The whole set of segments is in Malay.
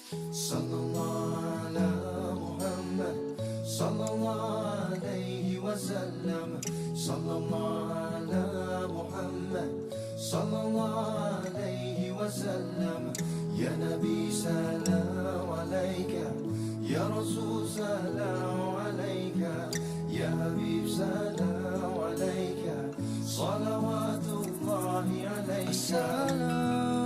Sallallahu ala Muhammad, sallallahu alaihi wasallam. Sallallahu ala Muhammad, sallallahu alaihi wasallam. Ya Nabi salam alaika, ya Rasul salam alaika, ya Habib salam alaika, salawatullahi alaika. Assalam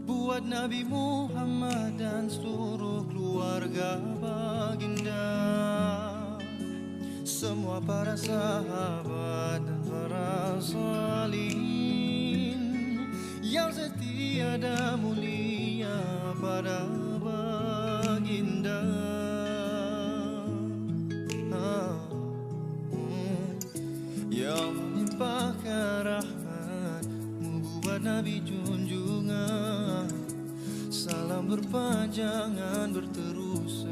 buat Nabi Muhammad dan seluruh keluarga baginda, semua para sahabat dan para salihin yang setia dan mulia pada baginda. Yang melimpahkan rahmatmu buat Nabi junjungan, salam berpanjangan berterusan.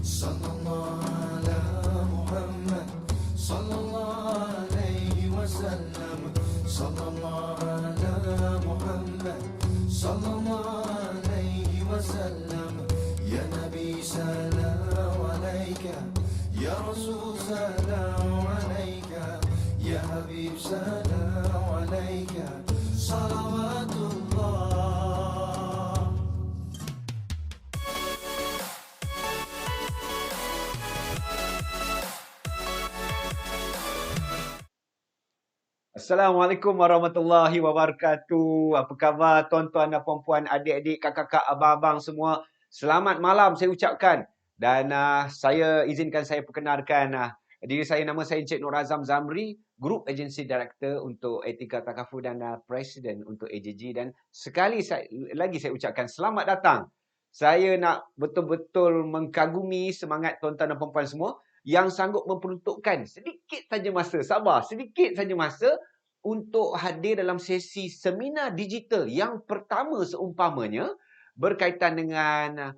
Sallallahu ala Muhammad, sallallahu alaihi wasallam. Sallallahu ala Muhammad, sallallahu alaihi wasallam. Ya Nabi salam alaika, ya Rasul salam alaika, ya Habib salam alaika, salawatullah. Assalamualaikum warahmatullahi wabarakatuh. Apa khabar tuan-tuan dan puan-puan, adik-adik, kakak-kakak, abang-abang semua. Selamat malam saya ucapkan. Dan saya izinkan saya perkenalkan diri saya. Nama saya Encik Nur Azam Zamri, Group Agency Director untuk Etika Takaful dan Presiden untuk AJG. Dan sekali lagi saya ucapkan selamat datang. Saya nak betul-betul mengkagumi semangat tuan-tuan dan puan-puan semua yang sanggup memperuntukkan sedikit saja masa, sabar, sedikit saja masa untuk hadir dalam sesi seminar digital yang pertama seumpamanya berkaitan dengan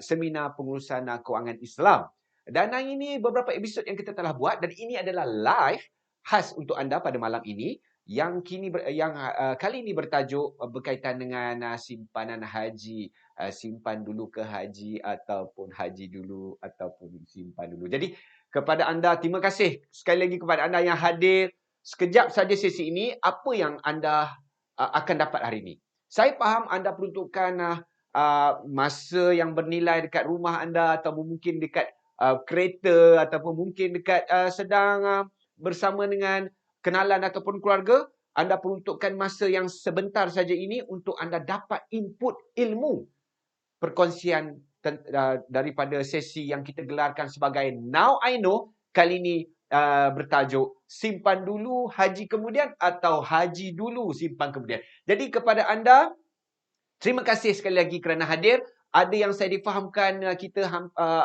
seminar pengurusan kewangan Islam. Dan ini beberapa episod yang kita telah buat dan ini adalah live khas untuk anda pada malam ini yang kali ini bertajuk berkaitan dengan simpanan haji, simpan dulu ke haji ataupun haji dulu ataupun simpan dulu. Jadi kepada anda, terima kasih sekali lagi kepada anda yang hadir. Sekejap saja sesi ini, apa yang anda akan dapat hari ini? Saya faham anda peruntukkan masa yang bernilai dekat rumah anda atau mungkin dekat kereta ataupun mungkin dekat sedang bersama dengan kenalan ataupun keluarga. Anda peruntukkan masa yang sebentar saja ini untuk anda dapat input ilmu perkongsian daripada sesi yang kita gelarkan sebagai Now I Know. Kali ini bertajuk simpan dulu haji kemudian atau haji dulu simpan kemudian. Jadi kepada anda, terima kasih sekali lagi kerana hadir. Ada yang saya difahamkan kita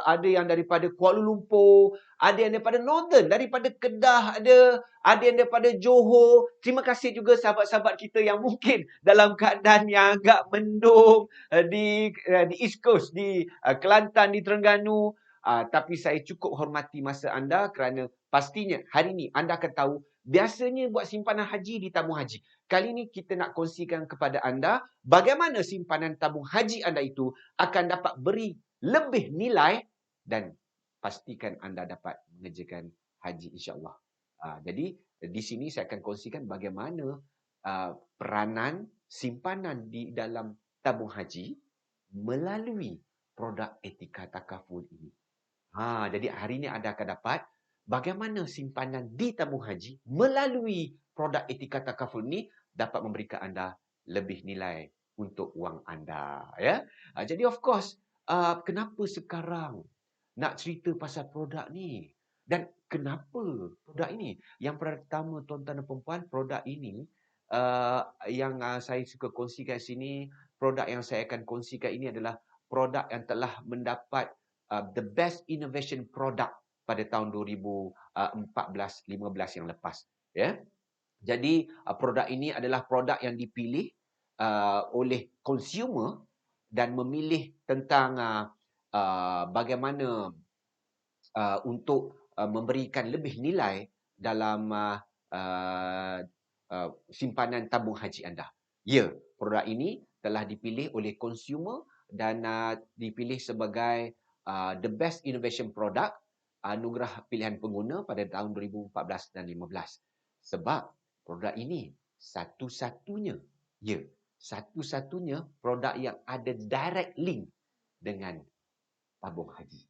ada yang daripada Kuala Lumpur, ada yang daripada Northern, daripada Kedah ada yang daripada Johor. Terima kasih juga sahabat-sahabat kita yang mungkin dalam keadaan yang agak mendung di East Coast, di Kelantan, di Terengganu. Tapi saya cukup hormati masa anda kerana pastinya hari ini anda akan tahu biasanya buat simpanan haji di tabung haji. Kali ini kita nak kongsikan kepada anda bagaimana simpanan tabung haji anda itu akan dapat beri lebih nilai dan pastikan anda dapat mengerjakan haji insya-Allah. Jadi di sini saya akan kongsikan bagaimana peranan simpanan di dalam tabung haji melalui produk Etika Takaful ini. Jadi hari ini anda akan dapat bagaimana simpanan di tabung haji melalui produk Etika Takaful ni dapat memberikan anda lebih nilai untuk wang anda. Ya, jadi of course, kenapa sekarang nak cerita pasal produk ni? Dan kenapa produk ini? Yang pertama, tuan-tuan dan puan-puan, produk ini yang saya suka kongsikan sini, produk yang saya akan kongsikan ini adalah produk yang telah mendapat the best innovation product pada tahun 2014-15 yang lepas. Ya. Jadi produk ini adalah produk yang dipilih oleh consumer dan memilih tentang bagaimana untuk memberikan lebih nilai dalam simpanan tabung haji anda. Ya, produk ini telah dipilih oleh consumer dan dipilih sebagai the best innovation product anugerah pilihan pengguna pada tahun 2014 dan 15. Sebab produk ini satu-satunya produk yang ada direct link dengan tabung haji.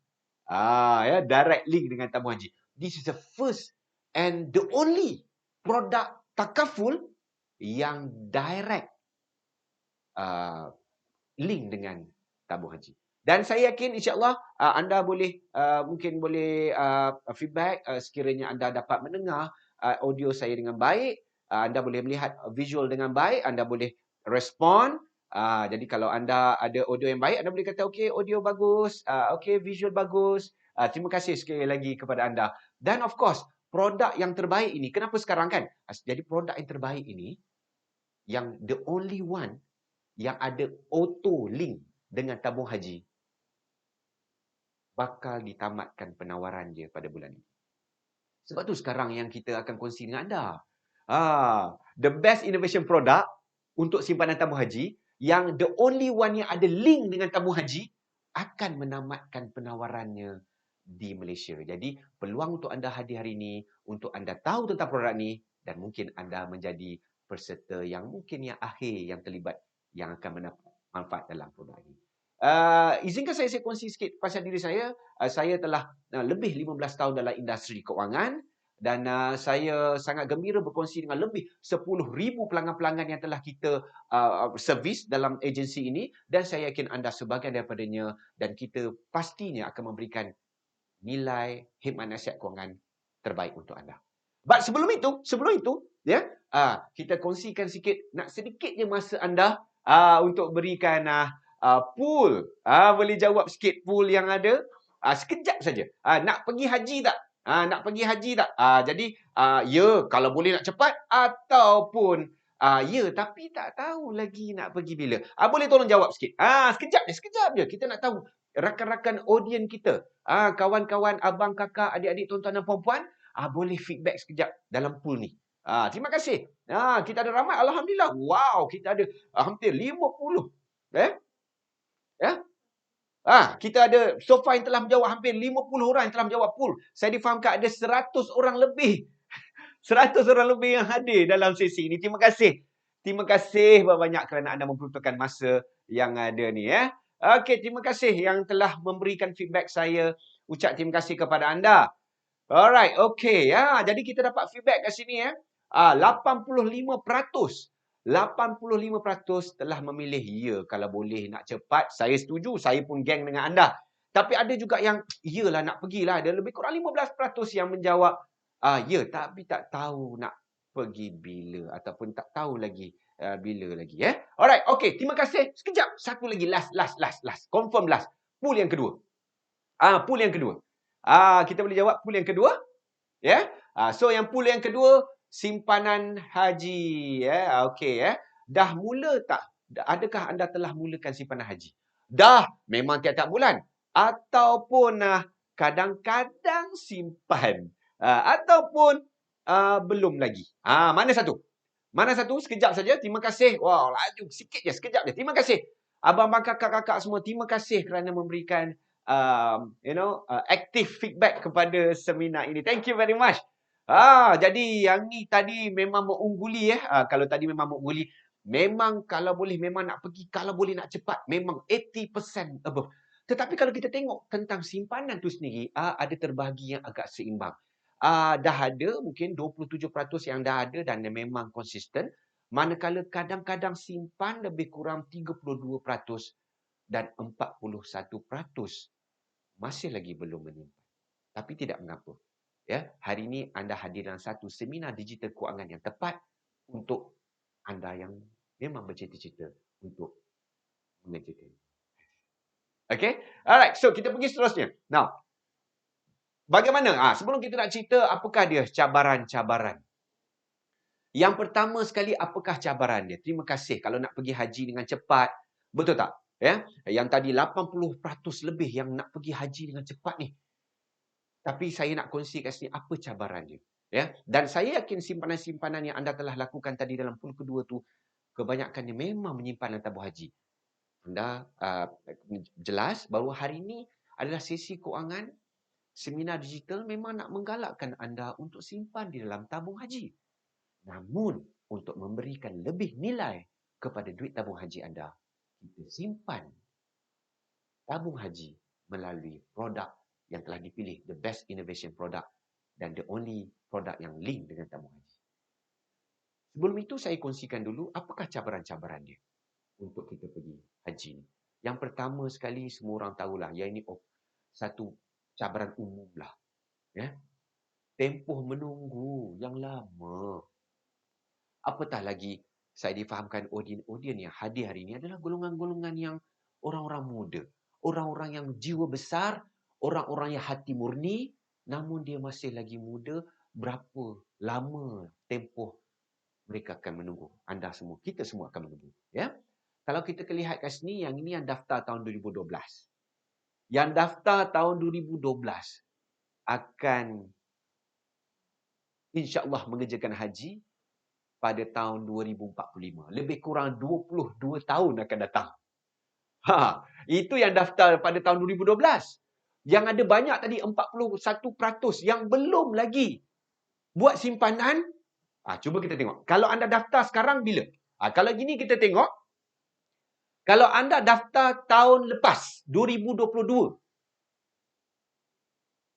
Ya, direct link dengan tabung haji. This is the first and the only produk takaful yang direct link dengan tabung haji. Dan saya yakin insya-Allah anda boleh mungkin boleh feedback sekiranya anda dapat mendengar audio saya dengan baik, anda boleh melihat visual dengan baik, anda boleh respon. Jadi kalau anda ada audio yang baik, anda boleh kata okey, audio bagus, okey, visual bagus. Terima kasih sekali lagi kepada anda. Dan of course, produk yang terbaik ini, kenapa sekarang kan? Jadi produk yang terbaik ini yang the only one yang ada auto link dengan tabung haji bakal ditamatkan penawaran dia pada bulan ini. Sebab tu sekarang yang kita akan kongsi dengan anda. The best innovation product untuk simpanan tabung haji yang the only one yang ada link dengan tabung haji akan menamatkan penawarannya di Malaysia. Jadi peluang untuk anda hadir hari ini untuk anda tahu tentang produk ni dan mungkin anda menjadi peserta yang mungkin yang akhir yang terlibat yang akan mendapat manfaat dalam produk ini. Izinkan saya kongsi sikit pasal diri saya. Saya telah lebih 15 tahun dalam industri keuangan dan saya sangat gembira berkongsi dengan lebih 10,000 pelanggan-pelanggan yang telah kita servis dalam agensi ini dan saya yakin anda sebahagian daripadanya dan kita pastinya akan memberikan nilai khidmat nasihat kewangan terbaik untuk anda. But sebelum itu ya, kita kongsikan sikit, nak sedikit je masa anda untuk berikan pool. Boleh jawab sikit pool yang ada. Sekejap saja. Nak pergi haji tak? Nak pergi haji tak? Jadi, ya, kalau boleh nak cepat. Ataupun, ya, tapi tak tahu lagi nak pergi bila. Boleh tolong jawab sikit. Sekejap je. Kita nak tahu rakan-rakan audien kita. Kawan-kawan, abang, kakak, adik-adik, tuan-tuan dan puan-puan. Boleh feedback sekejap dalam pool ni. Terima kasih. Kita ada ramai. Alhamdulillah. Wow, kita ada hampir 50. Ya. Kita ada so far yang telah menjawab hampir 50 orang yang telah menjawab pool. Saya difahamkan ada 100 orang lebih. 100 orang lebih yang hadir dalam sesi ini. Terima kasih. Terima kasih banyak kerana anda memperuntukkan masa yang ada ni ya. Okey, terima kasih yang telah memberikan feedback saya. Ucap terima kasih kepada anda. Alright, okey ya. Jadi kita dapat feedback kat sini ya. 85% telah memilih ya, kalau boleh nak cepat. Saya setuju, saya pun geng dengan anda. Tapi ada juga yang iyalah nak pergilah. Ada lebih kurang 15% yang menjawab ya, tapi tak tahu nak pergi bila ataupun tak tahu lagi bila lagi ya. Alright, okey, terima kasih. Sekejap, satu lagi last. Confirm last. Pool yang kedua. Pool yang kedua. Kita boleh jawab pool yang kedua. Ya. So yang pool yang kedua simpanan haji ya. Okey ya. Dah mula tak? Adakah anda telah mulakan simpanan haji? Dah, memang tiap-tiap bulan ataupun kadang-kadang simpan ataupun belum lagi. Mana satu? Mana satu? Sekejap saja. Terima kasih. Wow, laju sikit je, sekejap je. Terima kasih. Abang-abang, kakak-kakak semua, terima kasih kerana memberikan active feedback kepada seminar ini. Thank you very much. Jadi yang ni tadi memang mengungguli ya. Kalau tadi memang mengungguli, memang kalau boleh memang nak pergi, kalau boleh nak cepat, memang 80% above. Tetapi kalau kita tengok tentang simpanan tu sendiri, ada terbahagi yang agak seimbang. dah ada mungkin 27% yang dah ada dan memang konsisten. Manakala kadang-kadang simpan lebih kurang 32% dan 41% masih lagi belum menyimpan. Tapi tidak mengapa. Ya, hari ini anda hadir dalam satu seminar digital kewangan yang tepat untuk anda yang memang bercita-cita untuk mengerjakan. Okay? Alright, so kita pergi seterusnya. Now, bagaimana? Sebelum kita nak cerita, apakah dia cabaran-cabaran? Yang pertama sekali, apakah cabaran dia? Terima kasih kalau nak pergi haji dengan cepat. Betul tak? Ya, yang tadi 80% lebih yang nak pergi haji dengan cepat ni. Tapi saya nak kongsi kat sini apa cabaran dia. Ya, dan saya yakin simpanan-simpanan yang anda telah lakukan tadi dalam pool kedua tu, kebanyakannya memang menyimpan dalam tabung haji. Anda jelas bahawa hari ini adalah sesi kewangan seminar digital memang nak menggalakkan anda untuk simpan di dalam tabung haji. Namun, untuk memberikan lebih nilai kepada duit tabung haji anda, kita simpan tabung haji melalui produk yang telah dipilih, the best innovation product dan the only produk yang link dengan tabung haji. Sebelum itu, saya kongsikan dulu apakah cabaran-cabaran dia untuk kita pergi haji ni. Yang pertama sekali, semua orang tahulah, yang ini satu cabaran umum lah. Ya? Tempoh menunggu yang lama. Apatah lagi, saya difahamkan audien yang hadir hari ini adalah golongan-golongan yang orang-orang muda. Orang-orang yang jiwa besar, orang-orang yang hati murni, namun dia masih lagi muda. Berapa lama tempoh mereka akan menunggu? Anda semua, kita semua akan menunggu. Ya? Kalau kita lihat kat sini, yang ini yang daftar tahun 2012. Yang daftar tahun 2012 akan insya-Allah mengerjakan haji pada tahun 2045. Lebih kurang 22 tahun akan datang. Itu yang daftar pada tahun 2012. Yang ada banyak tadi 41% yang belum lagi buat simpanan. Cuba kita tengok. Kalau anda daftar sekarang bila? Kalau gini kita tengok. Kalau anda daftar tahun lepas, 2022.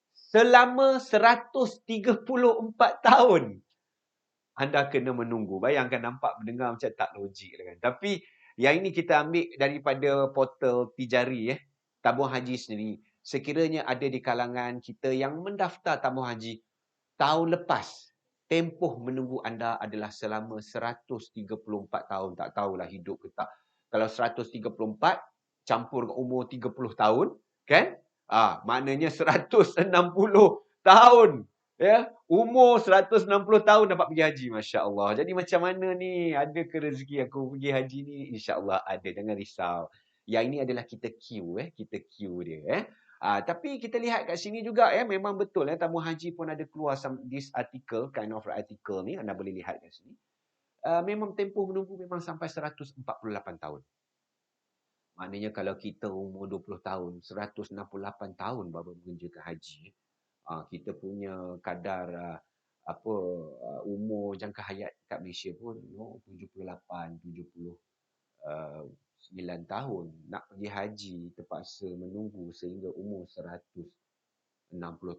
Selama 134 tahun. Anda kena menunggu. Bayangkan nampak mendengar macam tak logik kan. Tapi yang ini kita ambil daripada portal Tijari tabung haji sendiri. Sekiranya ada di kalangan kita yang mendaftar tabung haji tahun lepas, tempoh menunggu anda adalah selama 134 tahun. Tak tahulah hidup ke tak. Kalau 134 campur dengan umur 30 tahun, kan? Maknanya 160 tahun. Ya, umur 160 tahun dapat pergi haji, masya-Allah. Jadi macam mana ni? Ada ke rezeki aku pergi haji ni? Insya-Allah ada, jangan risau. Yang ini adalah kita queue kita queue dia tapi kita lihat kat sini juga memang betul tabung haji pun ada keluar this article, kind of article ni anda boleh lihat kat sini. Memang tempoh menunggu memang sampai 148 tahun. Maknanya kalau kita umur 20 tahun, 168 tahun baru mengerjakan haji. Kita punya kadar umur jangka hayat kat Malaysia pun 78, 79 tahun. Nak pergi haji terpaksa menunggu sehingga umur 160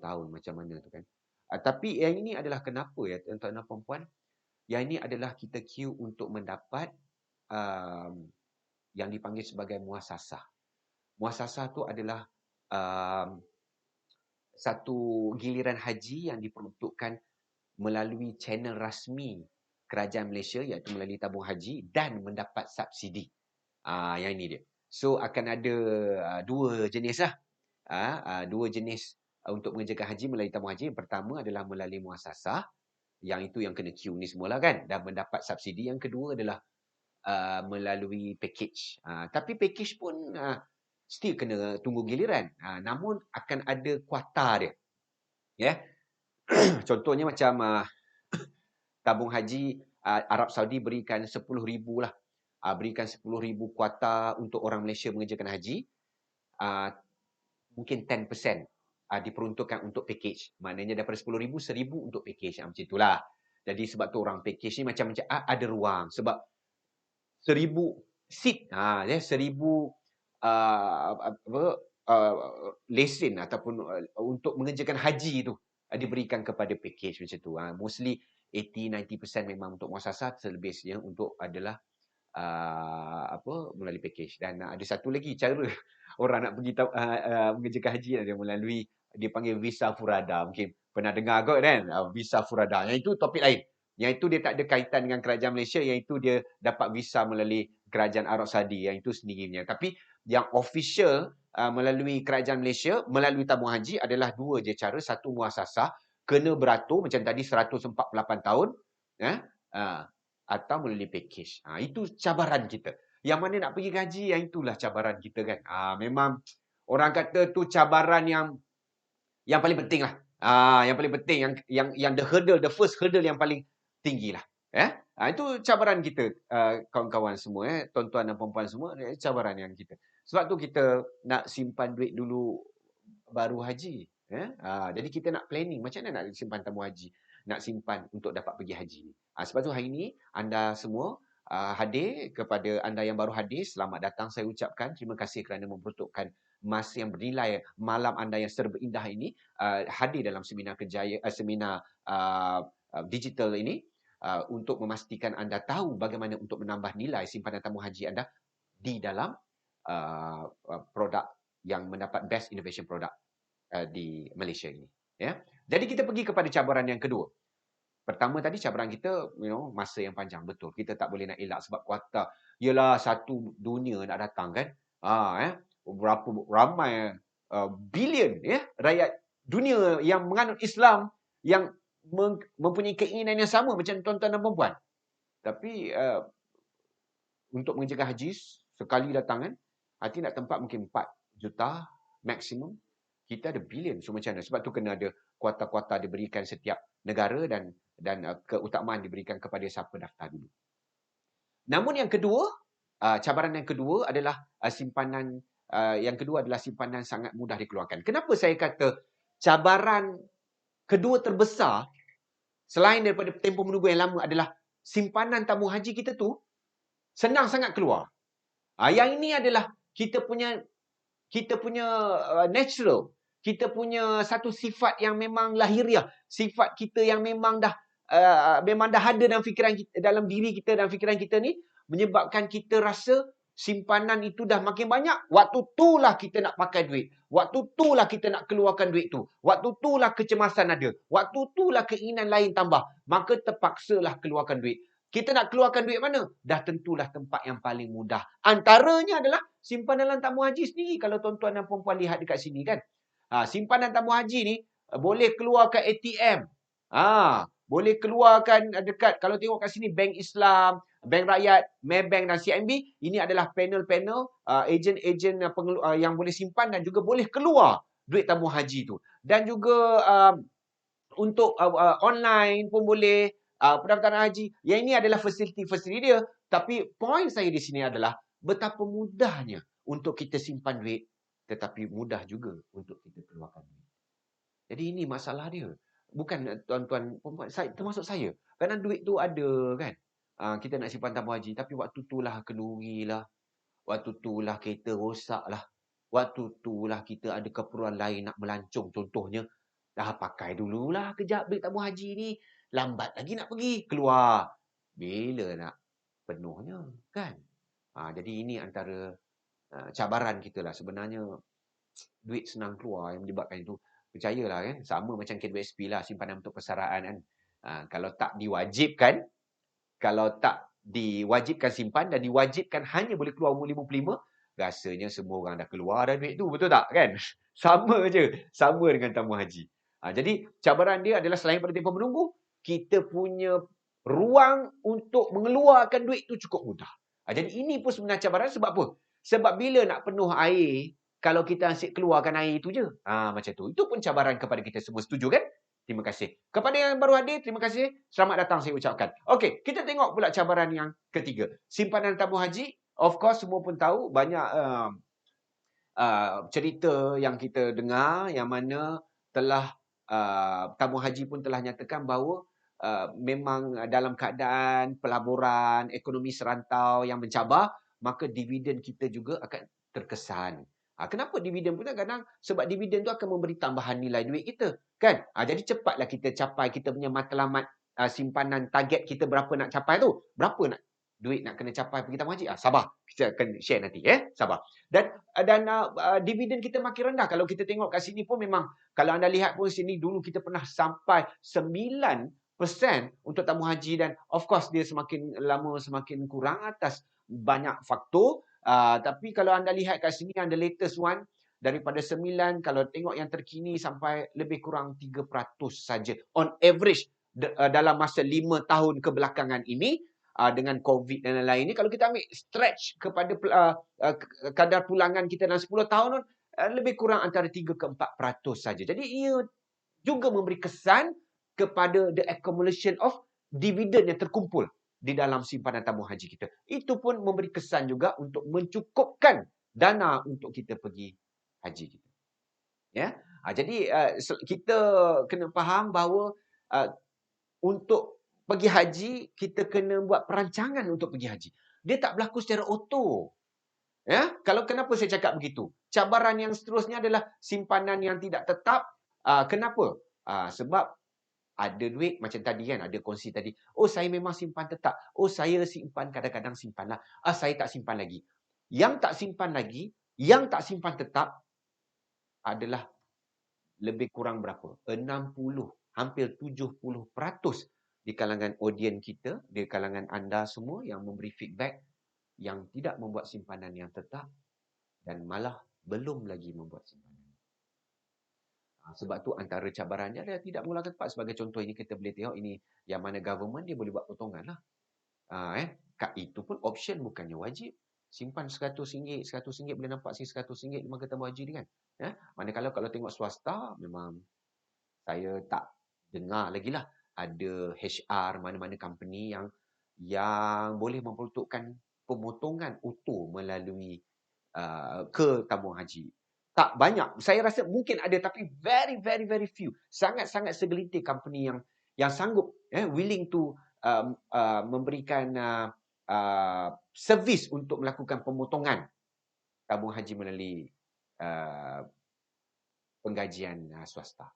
tahun. Macam mana tu kan. Tapi yang ini adalah kenapa tuan-tuan dan puan-puan. Yang ini adalah kita queue untuk mendapat yang dipanggil sebagai muasasah. Muasasah tu adalah satu giliran haji yang diperuntukkan melalui channel rasmi kerajaan Malaysia iaitu melalui tabung haji dan mendapat subsidi. Yang ini dia. So akan ada dua jenis lah. Dua jenis untuk mengerjakan haji melalui tabung haji. Yang pertama adalah melalui muasasah. Yang itu yang kena queue ni semualah kan. Dan mendapat subsidi. Yang kedua adalah melalui package. Tapi package pun still kena tunggu giliran. Namun akan ada kuota dia. Ya. Contohnya macam tabung haji Arab Saudi berikan 10,000 lah. Berikan 10,000 kuota untuk orang Malaysia mengerjakan haji. Mungkin 10% diperuntukkan untuk package. Maknanya daripada 10,000, 1,000 untuk package. Macam itulah. Jadi sebab tu orang package ni macam ada ruang. Sebab 1,000 seat. 1,000 lesen ataupun untuk mengerjakan haji tu. diberikan kepada package macam tu. Mostly 80-90% memang untuk muasasah, selebihnya untuk adalah melalui package. Dan ada satu lagi cara orang nak pergi mengerjakan haji ada melalui dia panggil visa furada. Mungkin pernah dengar kot kan, visa furada. Yang itu topik lain. Yang itu dia tak ada kaitan dengan kerajaan Malaysia, yang itu dia dapat visa melalui kerajaan Arab Saudi, yang itu sendirinya. Tapi yang official melalui kerajaan Malaysia, melalui tabung haji adalah dua je cara. Satu, muasasah kena beratur macam tadi 148 tahun, atau melalui package. Itu cabaran kita. Yang mana nak pergi gaji, yang itulah cabaran kita kan. Memang orang kata tu cabaran yang paling penting lah. Yang paling penting, yang the first hurdle yang paling tinggi lah. Itu cabaran kita, kawan-kawan semua, tuan-tuan dan puan-puan semua, cabaran yang kita. Sebab tu kita nak simpan duit dulu baru haji. Jadi kita nak planning macam mana nak simpan tabung haji, nak simpan untuk dapat pergi haji. Sebab tu hari ini anda semua hadir, kepada anda yang baru hadir, selamat datang saya ucapkan. Terima kasih kerana memperuntukkan masa yang bernilai malam anda yang serba indah ini hadir dalam seminar seminar digital ini untuk memastikan anda tahu bagaimana untuk menambah nilai simpanan tabung haji anda di dalam produk yang mendapat Best Innovation Product di Malaysia ini. Jadi kita pergi kepada cabaran yang kedua. Pertama tadi cabaran kita, masa yang panjang, betul. Kita tak boleh nak elak sebab kuartal ialah satu dunia nak datang kan. Berapa ramai bilion rakyat dunia yang menganut Islam, yang mempunyai keinginan yang sama macam tuan-tuan dan puan-puan. Tapi untuk mengerjakan haji sekali datang kan, hati nak tempat mungkin 4 juta maksimum. Kita ada bilion. So macam mana? Sebab tu kena ada kuota-kuota diberikan setiap negara dan keutamaan diberikan kepada siapa daftar dulu. Namun yang kedua, cabaran yang kedua adalah simpanan sangat mudah dikeluarkan. Kenapa saya kata cabaran kedua terbesar selain daripada tempoh menunggu yang lama adalah simpanan tabung haji kita tu senang sangat keluar. Yang ini adalah kita punya natural, kita punya satu sifat yang memang lahiriah, sifat kita yang memang dah ada dalam fikiran kita, dalam diri kita dan fikiran kita ni, menyebabkan kita rasa simpanan itu dah makin banyak. Waktu itulah kita nak pakai duit. Waktu itulah kita nak keluarkan duit tu. Waktu itulah kecemasan ada. Waktu itulah keinginan lain tambah. Maka terpaksalah keluarkan duit. Kita nak keluarkan duit mana? Dah tentulah tempat yang paling mudah. Antaranya adalah simpanan dalam tabung haji sendiri. Kalau tuan-tuan dan puan-puan lihat dekat sini kan. Simpanan tabung haji ni boleh keluarkan ATM. Boleh keluarkan dekat, kalau tengok kat sini, Bank Islam, Bank Rakyat, Maybank dan CIMB. Ini adalah panel-panel ejen-ejen yang boleh simpan dan juga boleh keluar duit tabung haji tu. Dan juga untuk online pun boleh, pendaftaran haji. Yang ini adalah fasiliti-fasiliti dia. Tapi poin saya di sini adalah betapa mudahnya untuk kita simpan duit, tetapi mudah juga untuk kita keluarkan duit. Jadi ini masalah dia. Bukan tuan-tuan, termasuk saya. Kadang duit tu ada kan. Kita nak simpan tabung haji, tapi waktu itulah kenduri lah. Waktu itulah kereta rosak lah. Waktu itulah kita ada keperluan lain nak melancong. Contohnya, dah pakai dululah kejap duit tabung haji ni. Lambat lagi nak pergi. Keluar. Bila nak penuhnya kan. Jadi ini antara cabaran kita lah. Sebenarnya duit senang keluar yang menyebabkan itu. Percayalah kan. Sama macam KWSP lah. Simpanan untuk persaraan kan. Kalau tak diwajibkan simpan dan diwajibkan hanya boleh keluar umur 55, rasanya semua orang dah keluar dah duit tu. Betul tak kan? Sama je. Sama dengan tabung haji. Jadi cabaran dia adalah selain pada tempoh menunggu, kita punya ruang untuk mengeluarkan duit tu cukup mudah. Jadi ini pun sebenarnya cabaran. Sebab apa? Sebab bila nak penuh air, kalau kita asyik keluarkan air itu je. Macam tu. Itu pun cabaran kepada kita semua. Setuju kan? Terima kasih. Kepada yang baru hadir, terima kasih. Selamat datang saya ucapkan. Okey, kita tengok pula cabaran yang ketiga. Simpanan tabung haji. Of course, semua pun tahu banyak cerita yang kita dengar yang mana telah tabung haji pun telah nyatakan bahawa memang dalam keadaan pelaburan ekonomi serantau yang mencabar, maka dividen kita juga akan terkesan. Kenapa dividen pun kadang sebab dividen tu akan memberi tambahan nilai duit kita, kan? Jadi cepatlah kita capai kita punya matlamat simpanan target kita berapa nak capai tu. Berapa nak duit nak kena capai pergi tabung haji? Sabar, kita akan share nanti sabar. Dan dividen kita makin rendah. Kalau kita tengok kat sini pun memang kalau anda lihat pun sini dulu kita pernah sampai 9% untuk tabung haji dan of course dia semakin lama semakin kurang atas banyak faktor. Tapi kalau anda lihat kat sini yang the latest one daripada 9, kalau tengok yang terkini sampai lebih kurang 3% saja on average dalam masa 5 tahun kebelakangan ini dengan COVID dan lain-lain ini. Kalau kita ambil stretch kepada kadar pulangan kita dalam 10 tahun lebih kurang antara 3 ke 4% saja. Jadi ia juga memberi kesan kepada the accumulation of dividen yang terkumpul di dalam simpanan tabung haji kita. Itu pun memberi kesan juga untuk mencukupkan dana untuk kita pergi haji kita. Jadi kita kena faham bahawa untuk pergi haji kita kena buat perancangan untuk pergi haji. Dia tak berlaku secara auto. Kalau kenapa saya cakap begitu? Cabaran yang seterusnya adalah simpanan yang tidak tetap. Kenapa? Sebab ada duit macam tadi kan, ada kongsi tadi. Oh, saya memang simpan tetap. Oh, saya simpan kadang-kadang simpanlah. Saya tak simpan lagi. Yang tak simpan lagi, yang tak simpan tetap adalah lebih kurang berapa? 60, hampir 70% di kalangan audien kita, di kalangan anda semua yang memberi feedback yang tidak membuat simpanan yang tetap dan malah belum lagi membuat simpanan. Sebab tu antara cabarannya adalah tidak menggunakan tepat. Sebagai contoh ini kita boleh tengok ini yang mana government dia boleh buat potongan lah. Itu pun option bukannya wajib. Simpan RM100, RM100 boleh nampak sini RM100 di mangkuk tabung haji ni kan. Manakala kalau tengok swasta memang saya tak dengar lagi lah ada HR mana-mana company yang boleh memperuntukkan pemotongan utuh melalui ke tabung haji. Tak banyak. Saya rasa mungkin ada tapi very very very few. Sangat-sangat segelintir company yang sanggup willing to memberikan servis untuk melakukan pemotongan tabung haji melalui penggajian swasta.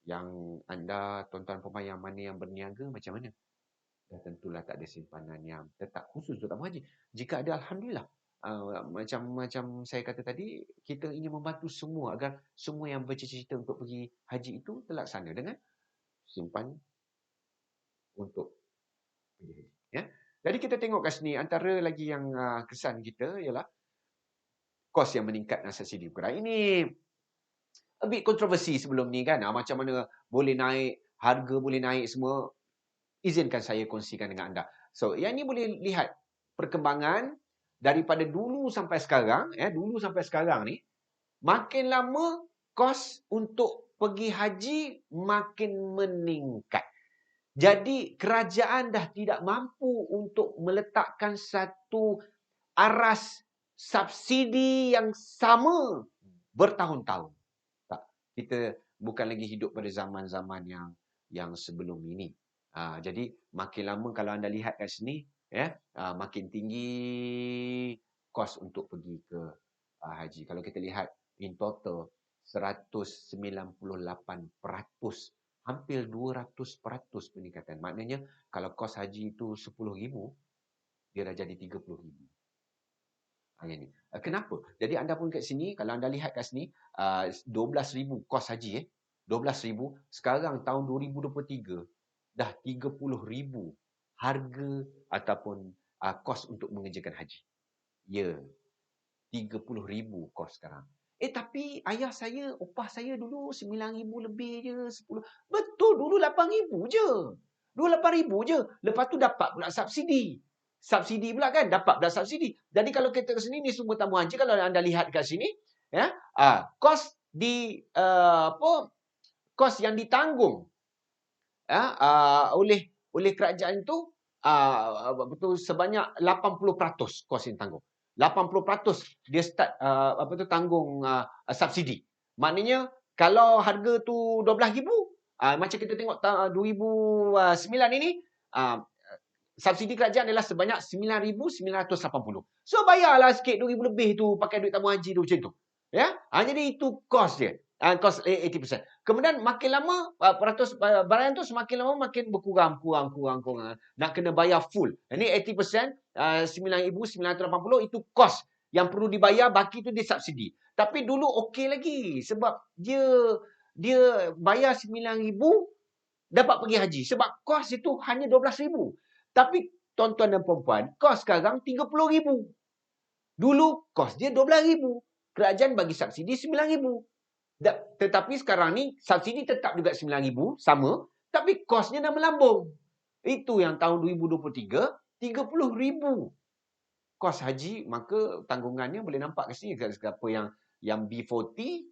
Yang anda tuan-tuan puan yang mana yang berniaga macam mana? Dah tentulah tak ada simpanan yang tetap khusus untuk tabung haji. Jika ada, alhamdulillah. Macam saya kata tadi, kita ingin membantu semua agar semua yang bercita-cita untuk pergi haji itu terlaksana dengan simpan untuk pergi haji. Jadi kita tengok kat sini, antara lagi yang kesan kita ialah kos yang meningkat dan subsidi berkurang. Ini a bit kontroversi sebelum ni kan. Macam mana boleh naik, harga boleh naik semua. Izinkan saya kongsikan dengan anda. So, yang ni boleh lihat perkembangan daripada dulu sampai sekarang, ni, makin lama kos untuk pergi haji makin meningkat. Jadi kerajaan dah tidak mampu untuk meletakkan satu aras subsidi yang sama bertahun-tahun. Tak, kita bukan lagi hidup pada zaman-zaman yang sebelum ini. Jadi makin lama kalau anda lihat kat sini, makin tinggi kos untuk pergi ke haji. Kalau kita lihat in total 198%, hampir 200% peningkatan. Maknanya kalau kos haji itu 10,000, dia dah jadi 30,000. Yang ni. Kenapa? Jadi anda pun kat sini, kalau anda lihat kat sini, 12,000 kos haji. 12,000. Sekarang tahun 2023, dah 30,000 harga ataupun kos untuk mengerjakan haji. Ya, 30,000 kos sekarang. Tapi ayah saya, opah saya dulu 9,000 lebih je, 10. Betul, dulu 8,000 je. Dulu 8,000 je. Lepas tu dapat pula subsidi. Subsidi pula kan, dapat pula subsidi. Jadi kalau kita ke sini, ni semua tabung haji, kalau anda lihat kat sini, kos di kos yang ditanggung oleh kerajaan itu betul sebanyak 80% kos yang tanggung. 80% dia start tanggung subsidi. Maknanya kalau harga tu 12,000, macam kita tengok 2009 ini, subsidi kerajaan adalah sebanyak 9,980. So bayarlah sikit 2,000 lebih tu pakai duit tabung haji tu macam tu. Ya, jadi itu kos dia. Kos 80%. Kemudian makin lama barang tu semakin lama makin berkurang. Nak kena bayar full. Ini 80%, 9,980 itu kos yang perlu dibayar, baki tu dia subsidi. Tapi dulu okey lagi sebab dia bayar 9,000 dapat pergi haji. Sebab kos itu hanya 12,000. Tapi tuan-tuan dan puan-puan, kos sekarang 30,000. Dulu kos dia 12,000. Kerajaan bagi subsidi 9,000. Tetapi sekarang ni subsidi tetap juga 9,000 sama, tapi kosnya dah melambung. Itu yang tahun 2023 30,000 kos haji, maka tanggungannya boleh nampak kat sini siapa yang B40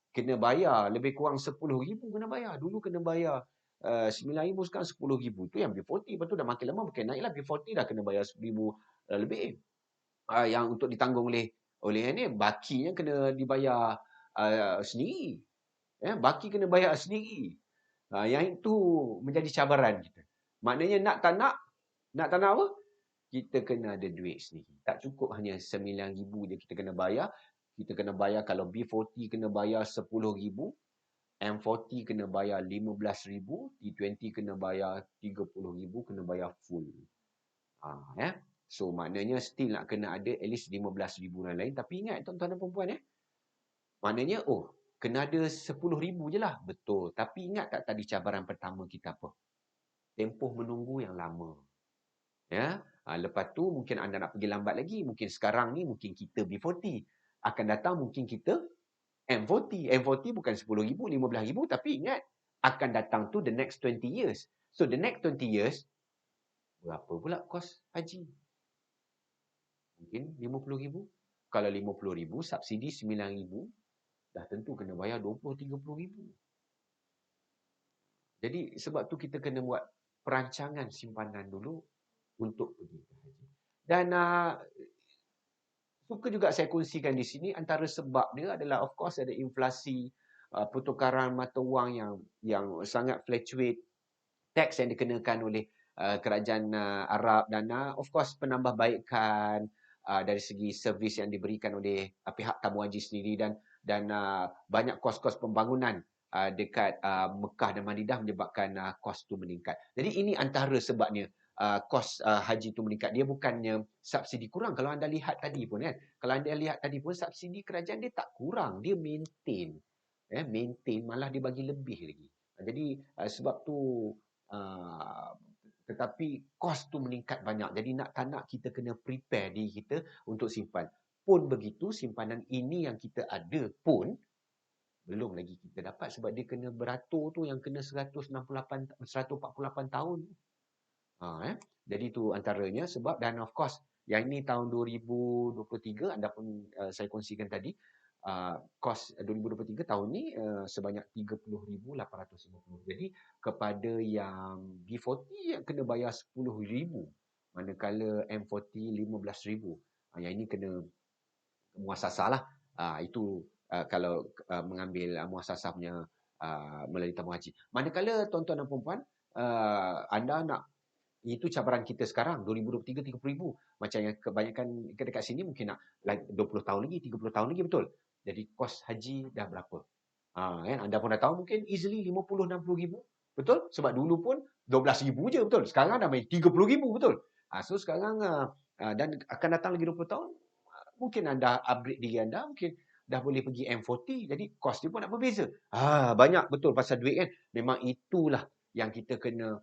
kena bayar lebih kurang 10,000 kena bayar. Dulu kena bayar 9,000, sekarang 10,000. Tu yang B40. Lepas tu dah makin lama makin naiklah, B40 dah kena bayar 1,000 lebih. Yang untuk ditanggung oleh ini bakinya kena dibayar sendiri. Baki kena bayar sendiri. Yang itu menjadi cabaran kita. Maknanya nak tak nak apa? Kita kena ada duit sendiri. Tak cukup hanya 9,000 je kita kena bayar. Kita kena bayar, kalau B40 kena bayar 10,000, M40 kena bayar 15,000, T20 kena bayar 30,000, kena bayar full. So maknanya still nak kena ada at least 15,000 lain. Tapi ingat tuan-tuan dan puan-puan, maknanya kena ada 10,000 je lah. Betul. Tapi ingat tak tadi cabaran pertama kita apa? Tempoh menunggu yang lama. Lepas tu mungkin anda nak pergi lambat lagi. Mungkin sekarang ni mungkin kita B40. Akan datang mungkin kita M40. M40 bukan 10,000, 15,000. Tapi ingat, akan datang tu the next 20 years. So the next 20 years, berapa pula kos haji? Mungkin 50,000. Kalau 50,000, subsidi 9,000, dah tentu kena bayar 20-30,000. Jadi sebab tu kita kena buat perancangan simpanan dulu untuk pergi ke haji. Dan suka juga saya kongsikan di sini, antara sebab dia adalah of course ada inflasi, pertukaran mata wang yang sangat fluctuate, tax yang dikenakan oleh kerajaan Arab, dan of course penambahbaikan dari segi servis yang diberikan oleh pihak tamu haji sendiri, dan banyak kos-kos pembangunan dekat Mekah dan Madinah menyebabkan kos tu meningkat. Jadi ini antara sebabnya kos haji tu meningkat. Dia bukannya subsidi kurang. Kalau anda lihat tadi pun subsidi kerajaan dia tak kurang, dia maintain. Maintain, malah dia bagi lebih lagi. Jadi sebab tu tetapi kos tu meningkat banyak. Jadi nak tak nak kita kena prepare diri kita untuk simpan. Pun begitu, simpanan ini yang kita ada pun belum lagi kita dapat sebab dia kena beratur tu yang kena 148 tahun. Jadi tu antaranya sebab, dan of course yang ini tahun 2023 anda pun saya kongsikan tadi, kos 2023 tahun ni sebanyak 30,850. Jadi kepada yang B40 yang kena bayar 10,000, manakala M40 15,000. Yang ini kena muasasah lah. Itu kalau mengambil muasasah punya melalui tabung haji. Manakala tuan-tuan dan puan-puan, anda nak, itu cabaran kita sekarang 2023 30,000. Macam yang kebanyakan dekat sini mungkin nak 20 tahun lagi, 30 tahun lagi, betul. Jadi kos haji dah berapa? Anda pun dah tahu mungkin easily 50-60,000. Betul? Sebab dulu pun 12,000 je, betul. Sekarang dah main 30,000, betul. So sekarang dan akan datang lagi 20 tahun, mungkin anda upgrade diri anda, mungkin dah boleh pergi M40. Jadi kos dia pun nak berbeza. Banyak betul pasal duit kan. Memang itulah yang kita kena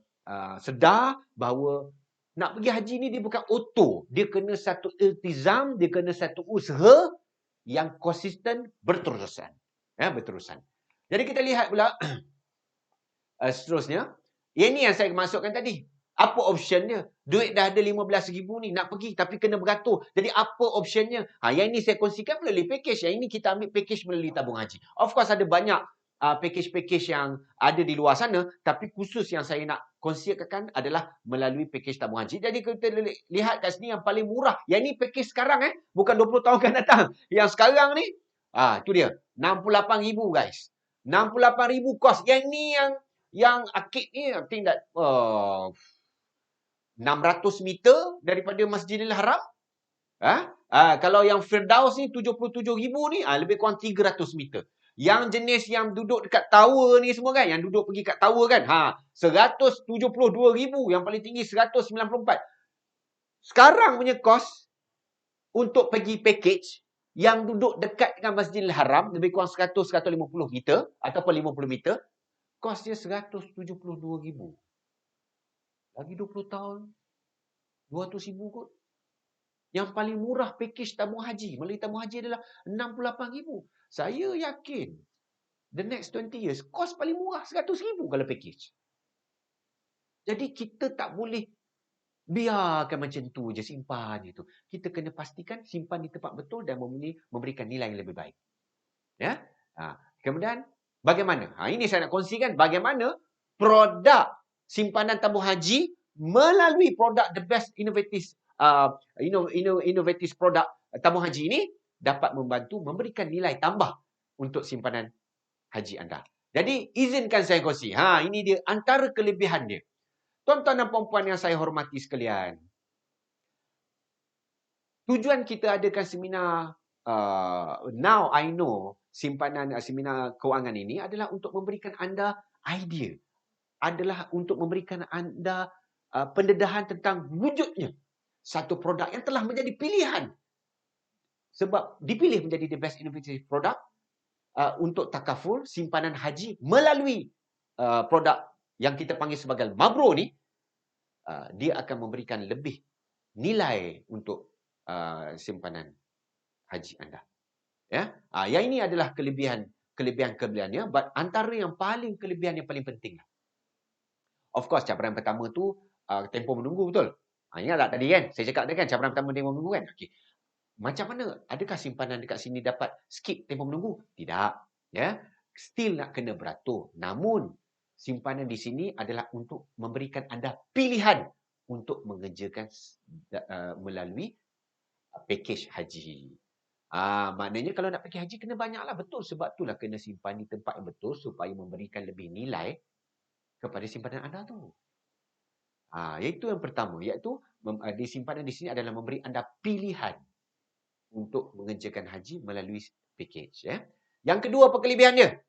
sedar bahawa nak pergi haji ni dia bukan auto. Dia kena satu iltizam, dia kena satu usaha yang konsisten berterusan. Berterusan. Jadi kita lihat pula seterusnya. Ini yang saya masukkan tadi. Apa optionnya? Duit dah ada 15,000 ni nak pergi tapi kena beratur. Jadi apa optionnya? Yang ini saya kongsikan melalui package. Yang ini kita ambil package melalui tabung haji. Of course ada banyak package-package yang ada di luar sana, tapi khusus yang saya nak kongsikan adalah melalui package tabung haji. Jadi kita lihat kat sini yang paling murah. Yang ini package sekarang bukan 20 tahun akan datang. Yang sekarang ni itu dia 68,000 guys. 68,000 kos. Yang ni yang akid ni I think that 600 meter daripada Masjidil Haram. Kalau yang Firdaus ni 77,000 ni lebih kurang 300 meter. Yang jenis yang duduk dekat tower ni semua kan, yang duduk pergi kat tower kan, 172,000, yang paling tinggi 194. Sekarang punya kos untuk pergi package yang duduk dekat dengan Masjidil Haram lebih kurang 100-150 meter ataupun 50 meter, kos dia 172,000. Lagi 20 tahun 200,000 kot. Yang paling murah package tabung haji melalui tabung haji adalah 68,000. Saya yakin the next 20 years kos paling murah 100,000 kalau package. Jadi kita tak boleh biarkan macam tu je simpan itu. Kita kena pastikan simpan di tempat betul dan memberikan nilai yang lebih baik. Ya. Kemudian bagaimana? Ini saya nak kongsikan bagaimana produk simpanan tabung haji melalui produk the best innovative produk tabung haji ini dapat membantu memberikan nilai tambah untuk simpanan haji anda. Jadi izinkan saya kongsi. Ini dia antara kelebihan dia. Tuan-tuan dan puan-puan yang saya hormati sekalian. Tujuan kita adakan seminar Now I Know seminar kewangan ini adalah untuk memberikan anda idea. Adalah untuk memberikan anda pendedahan tentang wujudnya satu produk yang telah menjadi pilihan. Sebab dipilih menjadi the best innovative product untuk takaful simpanan haji melalui produk yang kita panggil sebagai Mabro ni, dia akan memberikan lebih nilai untuk simpanan haji anda. Ya, yang ini adalah kelebihannya. But antara yang paling kelebihan yang paling penting. Of course, cabaran pertama tu tempoh menunggu, betul? Ingat tak tadi kan? Saya cakap tadi kan cabaran pertama tempoh menunggu kan? Okey. Macam mana? Adakah simpanan dekat sini dapat skip tempoh menunggu? Tidak. Ya, still nak kena beratur. Namun simpanan di sini adalah untuk memberikan anda pilihan untuk mengerjakan melalui package haji. Maknanya kalau nak pergi haji kena banyaklah, betul. Sebab itulah kena simpan di tempat yang betul supaya memberikan lebih nilai kepada simpanan anda tu. Iaitu yang pertama, iaitu simpanan di sini adalah memberi anda pilihan untuk mengerjakan haji melalui package. Ya. Yang kedua, apa kelebihan dia?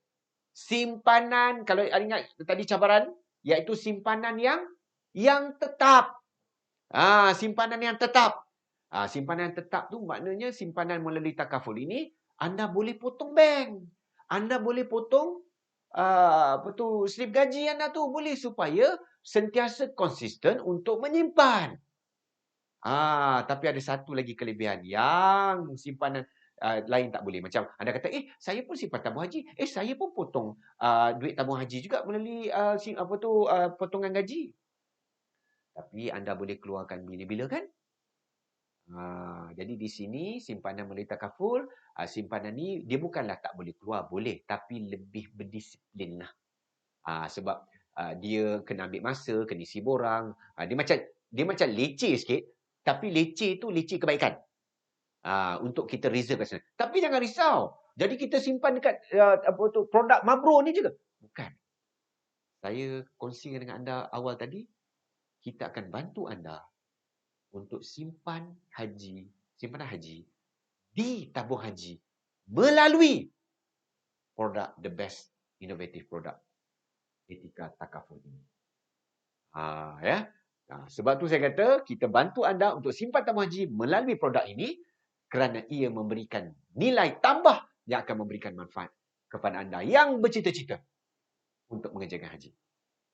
Simpanan, kalau ingat tadi cabaran, iaitu simpanan yang tetap. Simpanan yang tetap. Simpanan tetap tu maknanya simpanan melalui takaful ini, anda boleh potong bank. Anda boleh potong slip gaji anda tu boleh supaya sentiasa konsisten untuk menyimpan. Tapi ada satu lagi kelebihan yang simpanan lain tak boleh. Macam anda kata, saya pun simpan tabung haji. Saya pun potong duit tabung haji juga melalui potongan gaji. Tapi anda boleh keluarkan bila-bila kan? Jadi di sini simpanan melalui takaful, simpanan ni dia bukanlah tak boleh keluar, boleh, tapi lebih berdisiplin lah. Sebab dia kena ambil masa, kena isi borang. Dia macam leceh sikit, tapi leceh tu leceh kebaikan. Untuk kita reserve kat sana. Tapi jangan risau. Jadi kita simpan dekat produk Mabro ni juga. Bukan. Saya kongsikan dengan anda awal tadi, kita akan bantu anda untuk simpanan haji di tabung haji melalui produk the best innovative product etika takaful ini. Sebab tu saya kata kita bantu anda untuk simpan tabung haji melalui produk ini kerana ia memberikan nilai tambah yang akan memberikan manfaat kepada anda yang bercita-cita untuk mengerjakan haji.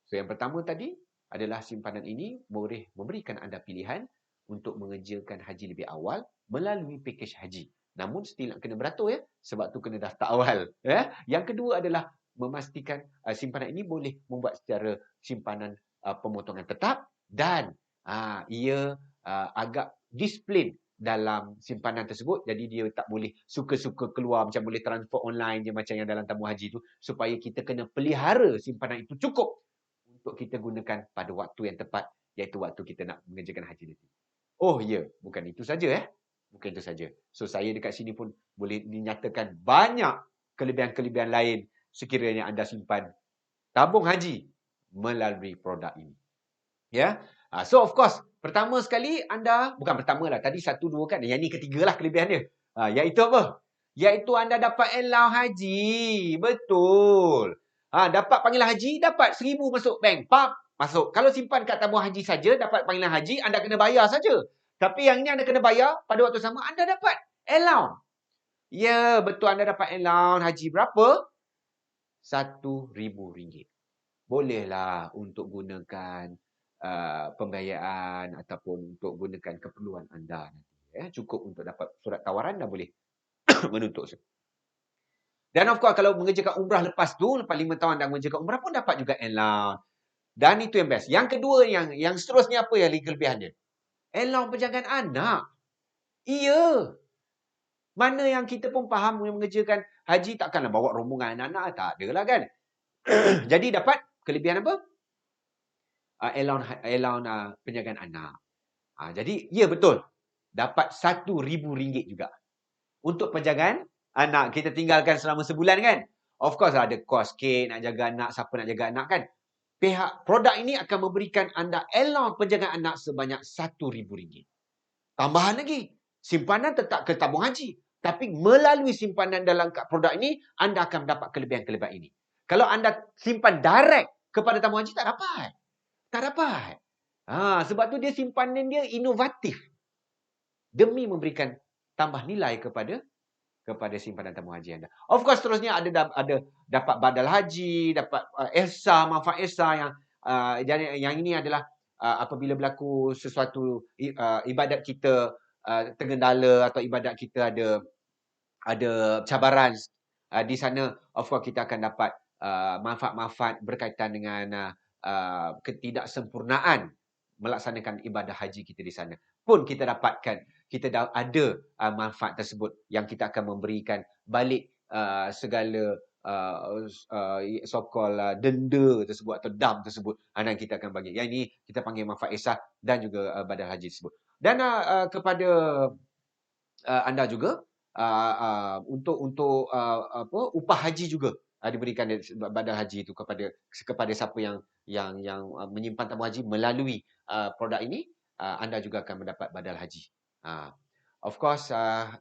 So yang pertama tadi adalah simpanan ini boleh memberikan anda pilihan untuk mengerjakan haji lebih awal melalui package haji. Namun still nak kena beratur ya, sebab tu kena daftar awal. Ya. Yang kedua adalah memastikan simpanan ini boleh membuat secara simpanan pemotongan tetap dan ia agak disiplin dalam simpanan tersebut. Jadi dia tak boleh suka-suka keluar, macam boleh transfer online je macam yang dalam tabung haji tu, supaya kita kena pelihara simpanan itu cukup untuk kita gunakan pada waktu yang tepat, iaitu waktu kita nak mengerjakan haji nanti. Bukan itu saja Bukan itu saja. So saya dekat sini pun boleh dinyatakan banyak kelebihan-kelebihan lain sekiranya anda simpan tabung haji melalui produk ini. Ya. So of course, pertama sekali anda, bukan pertama lah, tadi 1, 2 kan, yang ni ketiga lah kelebihan dia. Iaitu apa? Iaitu anda dapat allowance haji. Betul. Dapat panggilan haji, dapat 1,000 masuk bank. Pap, masuk. Kalau simpan kat tabung haji saja, dapat panggilan haji, anda kena bayar saja. Tapi yang ni anda kena bayar, pada waktu sama anda dapat allowance. Ya, betul, anda dapat allowance haji berapa? RM1,000. Bolehlah untuk gunakan pembiayaan ataupun untuk gunakan keperluan anda nanti. Cukup untuk dapat surat tawaran dah boleh menuntut. Dan of course, kalau mengerjakan umrah lepas tu, lepas 5 tahun anda mengerjakan umrah pun dapat juga allowance. Dan itu yang best. Yang kedua, yang seterusnya apa yang kelebihan dia? Allowance penjagaan anak. Iya. Mana yang kita pun faham yang mengerjakan haji takkanlah bawa rombongan anak-anak. Tak adalah kan. Jadi dapat kelebihan apa? Allowance penjagaan anak. Jadi, ya betul. Dapat RM1,000 juga. Untuk penjagaan anak. Kita tinggalkan selama sebulan kan. Of course ada kos sikit nak jaga anak. Siapa nak jaga anak kan. Pihak produk ini akan memberikan anda allowance penjagaan anak sebanyak RM1,000. Tambahan lagi. Simpanan tetap ke tabung haji. Tapi melalui simpanan dalam produk ini, anda akan mendapat kelebihan-kelebihan ini. Kalau anda simpan direct kepada tabung haji, tak dapat. Tak dapat. Sebab tu dia simpanan dia inovatif. Demi memberikan tambah nilai kepada simpanan tabung haji anda. Of course, seterusnya ada dapat badal haji, dapat ihsa, manfaat ihsa yang ini adalah apabila berlaku sesuatu ibadat kita tergendala atau ibadat kita ada cabaran di sana, of course kita akan dapat manfaat-manfaat berkaitan dengan ketidaksempurnaan melaksanakan ibadah haji kita di sana. Pun kita dapatkan, kita dah ada manfaat tersebut yang kita akan memberikan balik segala so-called denda tersebut atau dam tersebut. Dan kita akan bagi. Yang ini kita panggil manfaat ihsan dan juga badal haji tersebut. Dan kepada anda juga untuk upah haji juga diberikan badal haji itu kepada siapa yang menyimpan tabung haji melalui produk ini, anda juga akan mendapat badal haji. Of course,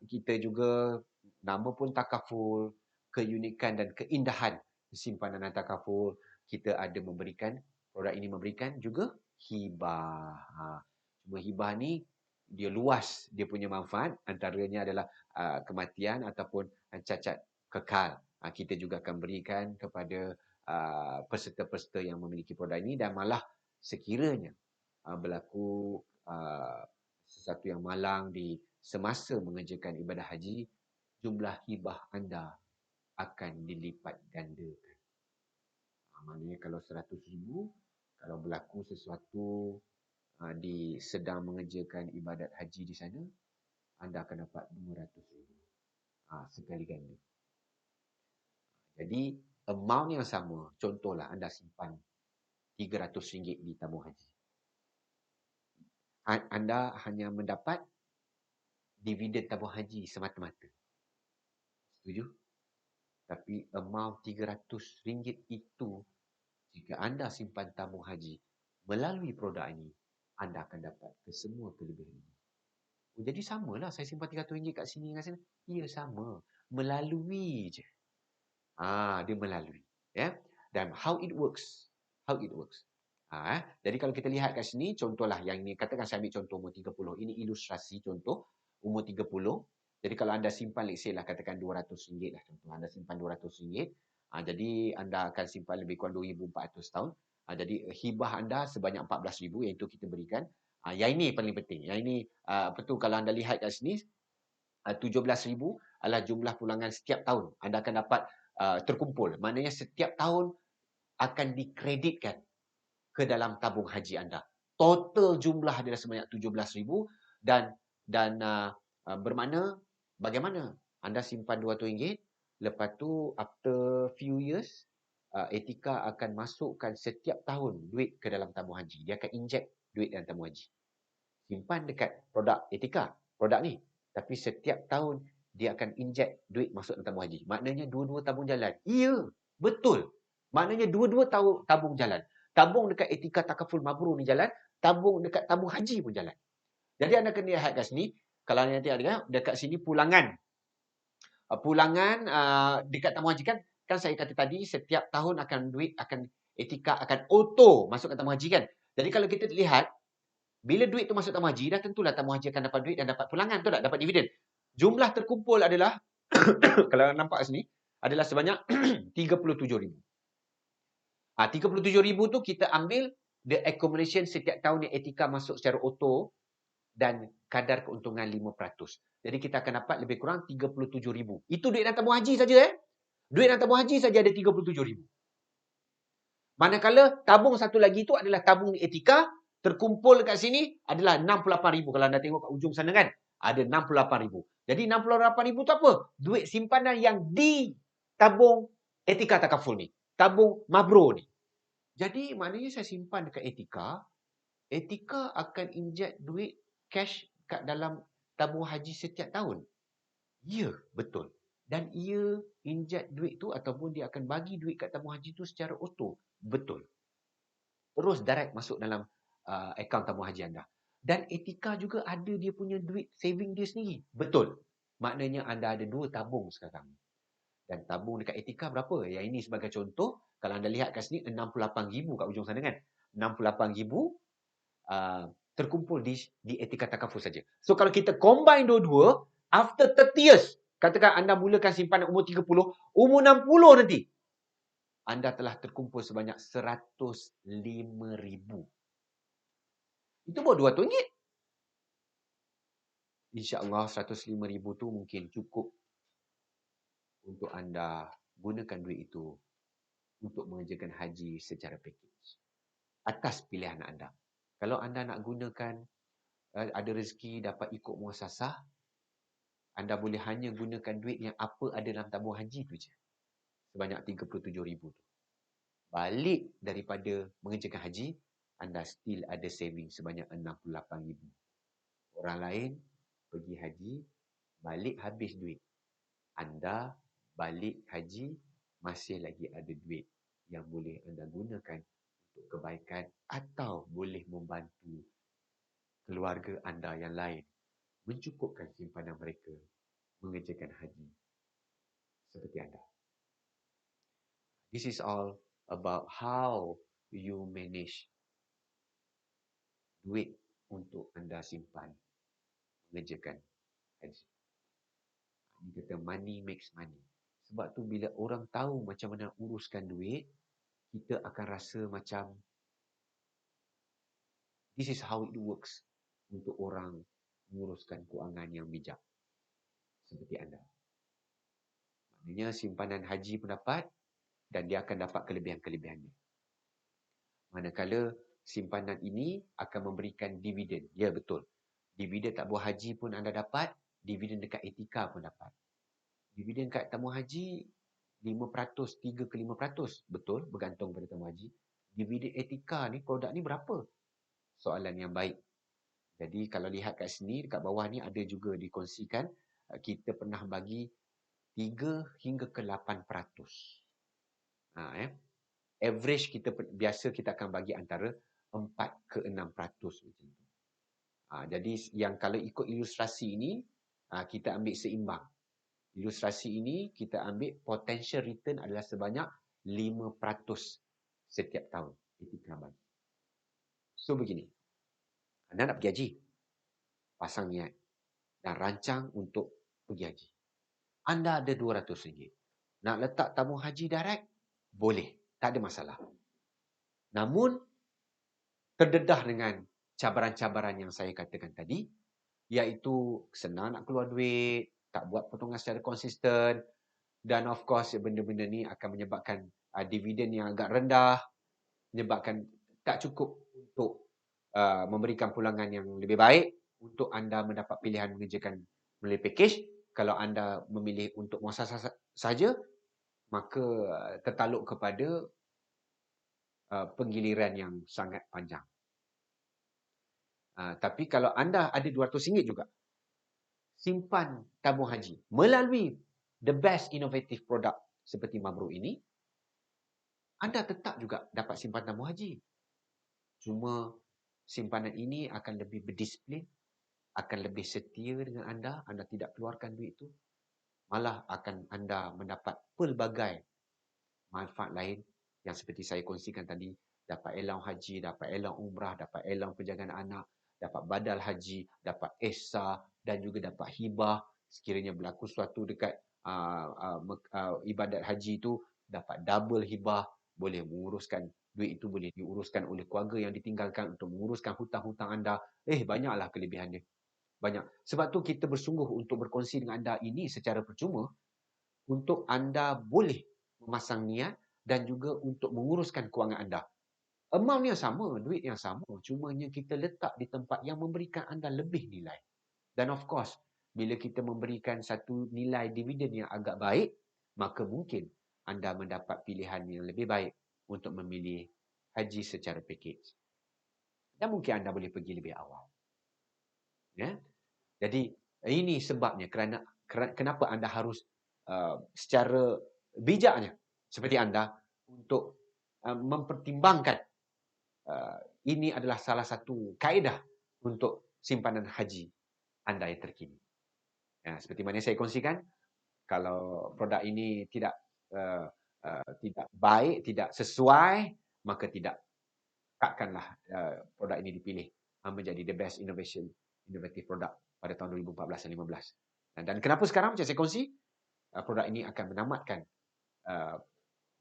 kita juga nama pun takaful, keunikan dan keindahan simpanan takaful, kita ada memberikan, produk ini memberikan juga hibah. Cuma hibah ni dia luas, dia punya manfaat, antaranya adalah kematian ataupun cacat kekal. Kita juga akan berikan kepada peserta-peserta yang memiliki produk ini, dan malah sekiranya berlaku sesuatu yang malang di semasa mengerjakan ibadah haji, jumlah hibah anda akan dilipat gandakan. Maknanya kalau RM100,000, kalau berlaku sesuatu di sedang mengerjakan ibadat haji di sana, anda akan dapat RM200,000 sekali ganda. Jadi amount yang sama, contohlah anda simpan RM300 di tabung haji, anda hanya mendapat dividen tabung haji semata-mata. Setuju? Tapi amount RM300 itu, jika anda simpan tabung haji melalui produk ini, anda akan dapat kesemua kelebihan ini. Jadi samalah saya simpan RM300 kat sini dengan sana. Ya, sama. Melalui je. Dia melalui. Ya. Dan how it works. Jadi kalau kita lihat kat sini, contohlah yang ini, katakan saya ambil contoh umur 30. Ini ilustrasi contoh umur 30. Jadi kalau anda simpan, let's say lah, katakan RM200 lah contoh. Anda simpan RM200. Jadi anda akan simpan lebih kurang 2,400 tahun. Jadi hibah anda sebanyak RM14,000 iaitu kita berikan. Yang ini paling penting. Yang ini betul kalau anda lihat kat sini, RM17,000 adalah jumlah pulangan setiap tahun. Anda akan dapat terkumpul. Maknanya setiap tahun akan dikreditkan ke dalam tabung haji anda. Total jumlah adalah sebanyak RM17,000 dan bermakna bagaimana? Anda simpan RM200, lepas tu after few years, Etiqa akan masukkan setiap tahun duit ke dalam tabung haji. Dia akan inject duit dalam tabung haji. Simpan dekat produk Etiqa, produk ni. Tapi setiap tahun dia akan inject duit masuk dalam tabung haji. Maknanya dua-dua tabung jalan. Ya, betul. Maknanya dua-dua tabung jalan. Tabung dekat Etiqa Takaful Mabrur ni jalan, tabung dekat tabung haji pun jalan. Jadi anda kena lihat kat sini, kalau nanti ada dekat sini pulangan. Pulangan dekat tabung haji kan saya kata tadi setiap tahun akan duit akan etika akan auto masuk ke tabung haji kan. Jadi kalau kita lihat bila duit tu masuk tabung haji, dah tentulah tabung haji akan dapat duit dan dapat pulangan, betul tak? Dapat dividen. Jumlah terkumpul adalah kalau nampak sini adalah sebanyak 37,000. 37,000 tu kita ambil the accumulation setiap tahun yang etika masuk secara auto dan kadar keuntungan 5%. Jadi kita akan dapat lebih kurang 37,000. Itu duit dalam tabung haji saja Duit dalam tabung haji saja ada 37,000. Manakala tabung satu lagi itu adalah tabung etika, terkumpul kat sini adalah 68,000. Kalau anda tengok kat ujung sana kan, ada 68,000. Jadi 68,000 tu apa? Duit simpanan yang di tabung etika takaful ni. Tabung Mabro ni. Jadi maknanya saya simpan dekat etika, etika akan inject duit cash kat dalam tabung haji setiap tahun. Ya, betul. Dan ia inject duit tu ataupun dia akan bagi duit kat tabung haji tu secara auto. Betul. Terus direct masuk dalam akaun tabung haji anda. Dan etika juga ada dia punya duit saving dia sendiri. Betul. Maknanya anda ada 2 tabung sekarang. Dan tabung dekat etika berapa? Yang ini sebagai contoh, kalau anda lihat kat sini 68,000 kat ujung sana kan. 68,000 terkumpul di etika takaful saja. So kalau kita combine dua-dua, after 30 years, katakan anda mulakan simpanan umur 30, umur 60 nanti, anda telah terkumpul sebanyak 105,000. Itu baru RM200. InsyaAllah 105,000 tu mungkin cukup untuk anda gunakan duit itu untuk mengerjakan haji secara package. Atas pilihan anda. Kalau anda nak gunakan, ada rezeki dapat ikut muasasah, anda boleh hanya gunakan duit yang apa ada dalam tabung haji tu je. Sebanyak 37,000 tu. Balik daripada mengerjakan haji, anda still ada saving sebanyak 68,000. Orang lain pergi haji, balik habis duit. Anda balik haji, masih lagi ada duit yang boleh anda gunakan untuk kebaikan atau boleh membantu keluarga anda yang lain mencukupkan simpanan mereka mengerjakan haji seperti anda. This is all about how you manage duit untuk anda simpan mengerjakan haji. Ini kata money makes money. Sebab tu bila orang tahu macam mana uruskan duit, kita akan rasa macam this is how it works untuk orang menguruskan kewangan yang bijak seperti anda. Maknanya simpanan haji pun dapat dan dia akan dapat kelebihan-kelebihannya. Manakala simpanan ini akan memberikan dividen. Ya, betul. Dividen tabung haji pun anda dapat, dividen dekat etika pun dapat. Dividen kat tabung haji 5%, 3 ke 5%. Betul, bergantung pada tabung haji. Dividen etika ni, produk ni berapa? Soalan yang baik. Jadi kalau lihat kat sini, dekat bawah ni ada juga dikongsikan, kita pernah bagi 3 hingga ke 8%. Average kita biasa kita akan bagi antara 4 ke 6% macam tu. Jadi yang kalau ikut ilustrasi ini, kita ambil seimbang. Ilustrasi ini kita ambil potential return adalah sebanyak 5% setiap tahun. Etika bagi. So begini. Anda nak pergi haji. Pasang niat. Dan rancang untuk pergi haji. Anda ada RM200. Nak letak tabung haji direct? Boleh. Tak ada masalah. Namun, terdedah dengan cabaran-cabaran yang saya katakan tadi, iaitu senang nak keluar duit, tak buat potongan secara konsisten, dan of course benda-benda ni akan menyebabkan dividen yang agak rendah, menyebabkan tak cukup untuk memberikan pulangan yang lebih baik untuk anda mendapat pilihan mengerjakan melalui package. Kalau anda memilih untuk muasasah saja, maka tertaluk kepada penggiliran yang sangat panjang. Tapi kalau anda ada RM200 juga, simpan tabung haji melalui the best innovative product seperti Mabro ini, anda tetap juga dapat simpan tabung haji. Cuma simpanan ini akan lebih berdisiplin, akan lebih setia dengan anda tidak keluarkan duit itu, malah akan anda mendapat pelbagai manfaat lain yang seperti saya kongsikan tadi, dapat allowance haji, dapat allowance umrah, dapat allowance penjagaan anak, dapat badal haji, dapat ihsa dan juga dapat hibah sekiranya berlaku suatu dekat ibadat haji itu, dapat double hibah, boleh menguruskan duit itu boleh diuruskan oleh keluarga yang ditinggalkan untuk menguruskan hutang-hutang anda. Banyaklah kelebihan dia. Banyak. Sebab tu kita bersungguh untuk berkongsi dengan anda ini secara percuma untuk anda boleh memasang niat dan juga untuk menguruskan kewangan anda. Amount yang sama, duit yang sama, cumanya kita letak di tempat yang memberikan anda lebih nilai. Dan of course, bila kita memberikan satu nilai dividen yang agak baik, maka mungkin anda mendapat pilihan yang lebih baik untuk memilih haji secara package. Dan mungkin anda boleh pergi lebih awal. Ya? Jadi, ini sebabnya kenapa anda harus secara bijaknya seperti anda untuk mempertimbangkan ini adalah salah satu kaedah untuk simpanan haji anda yang terkini. Seperti mana saya kongsikan, kalau produk ini tidak baik, tidak sesuai, maka takkanlah produk ini dipilih menjadi the best innovative product pada tahun 2014 dan 2015. Dan kenapa sekarang macam saya kongsi, produk ini akan menamatkan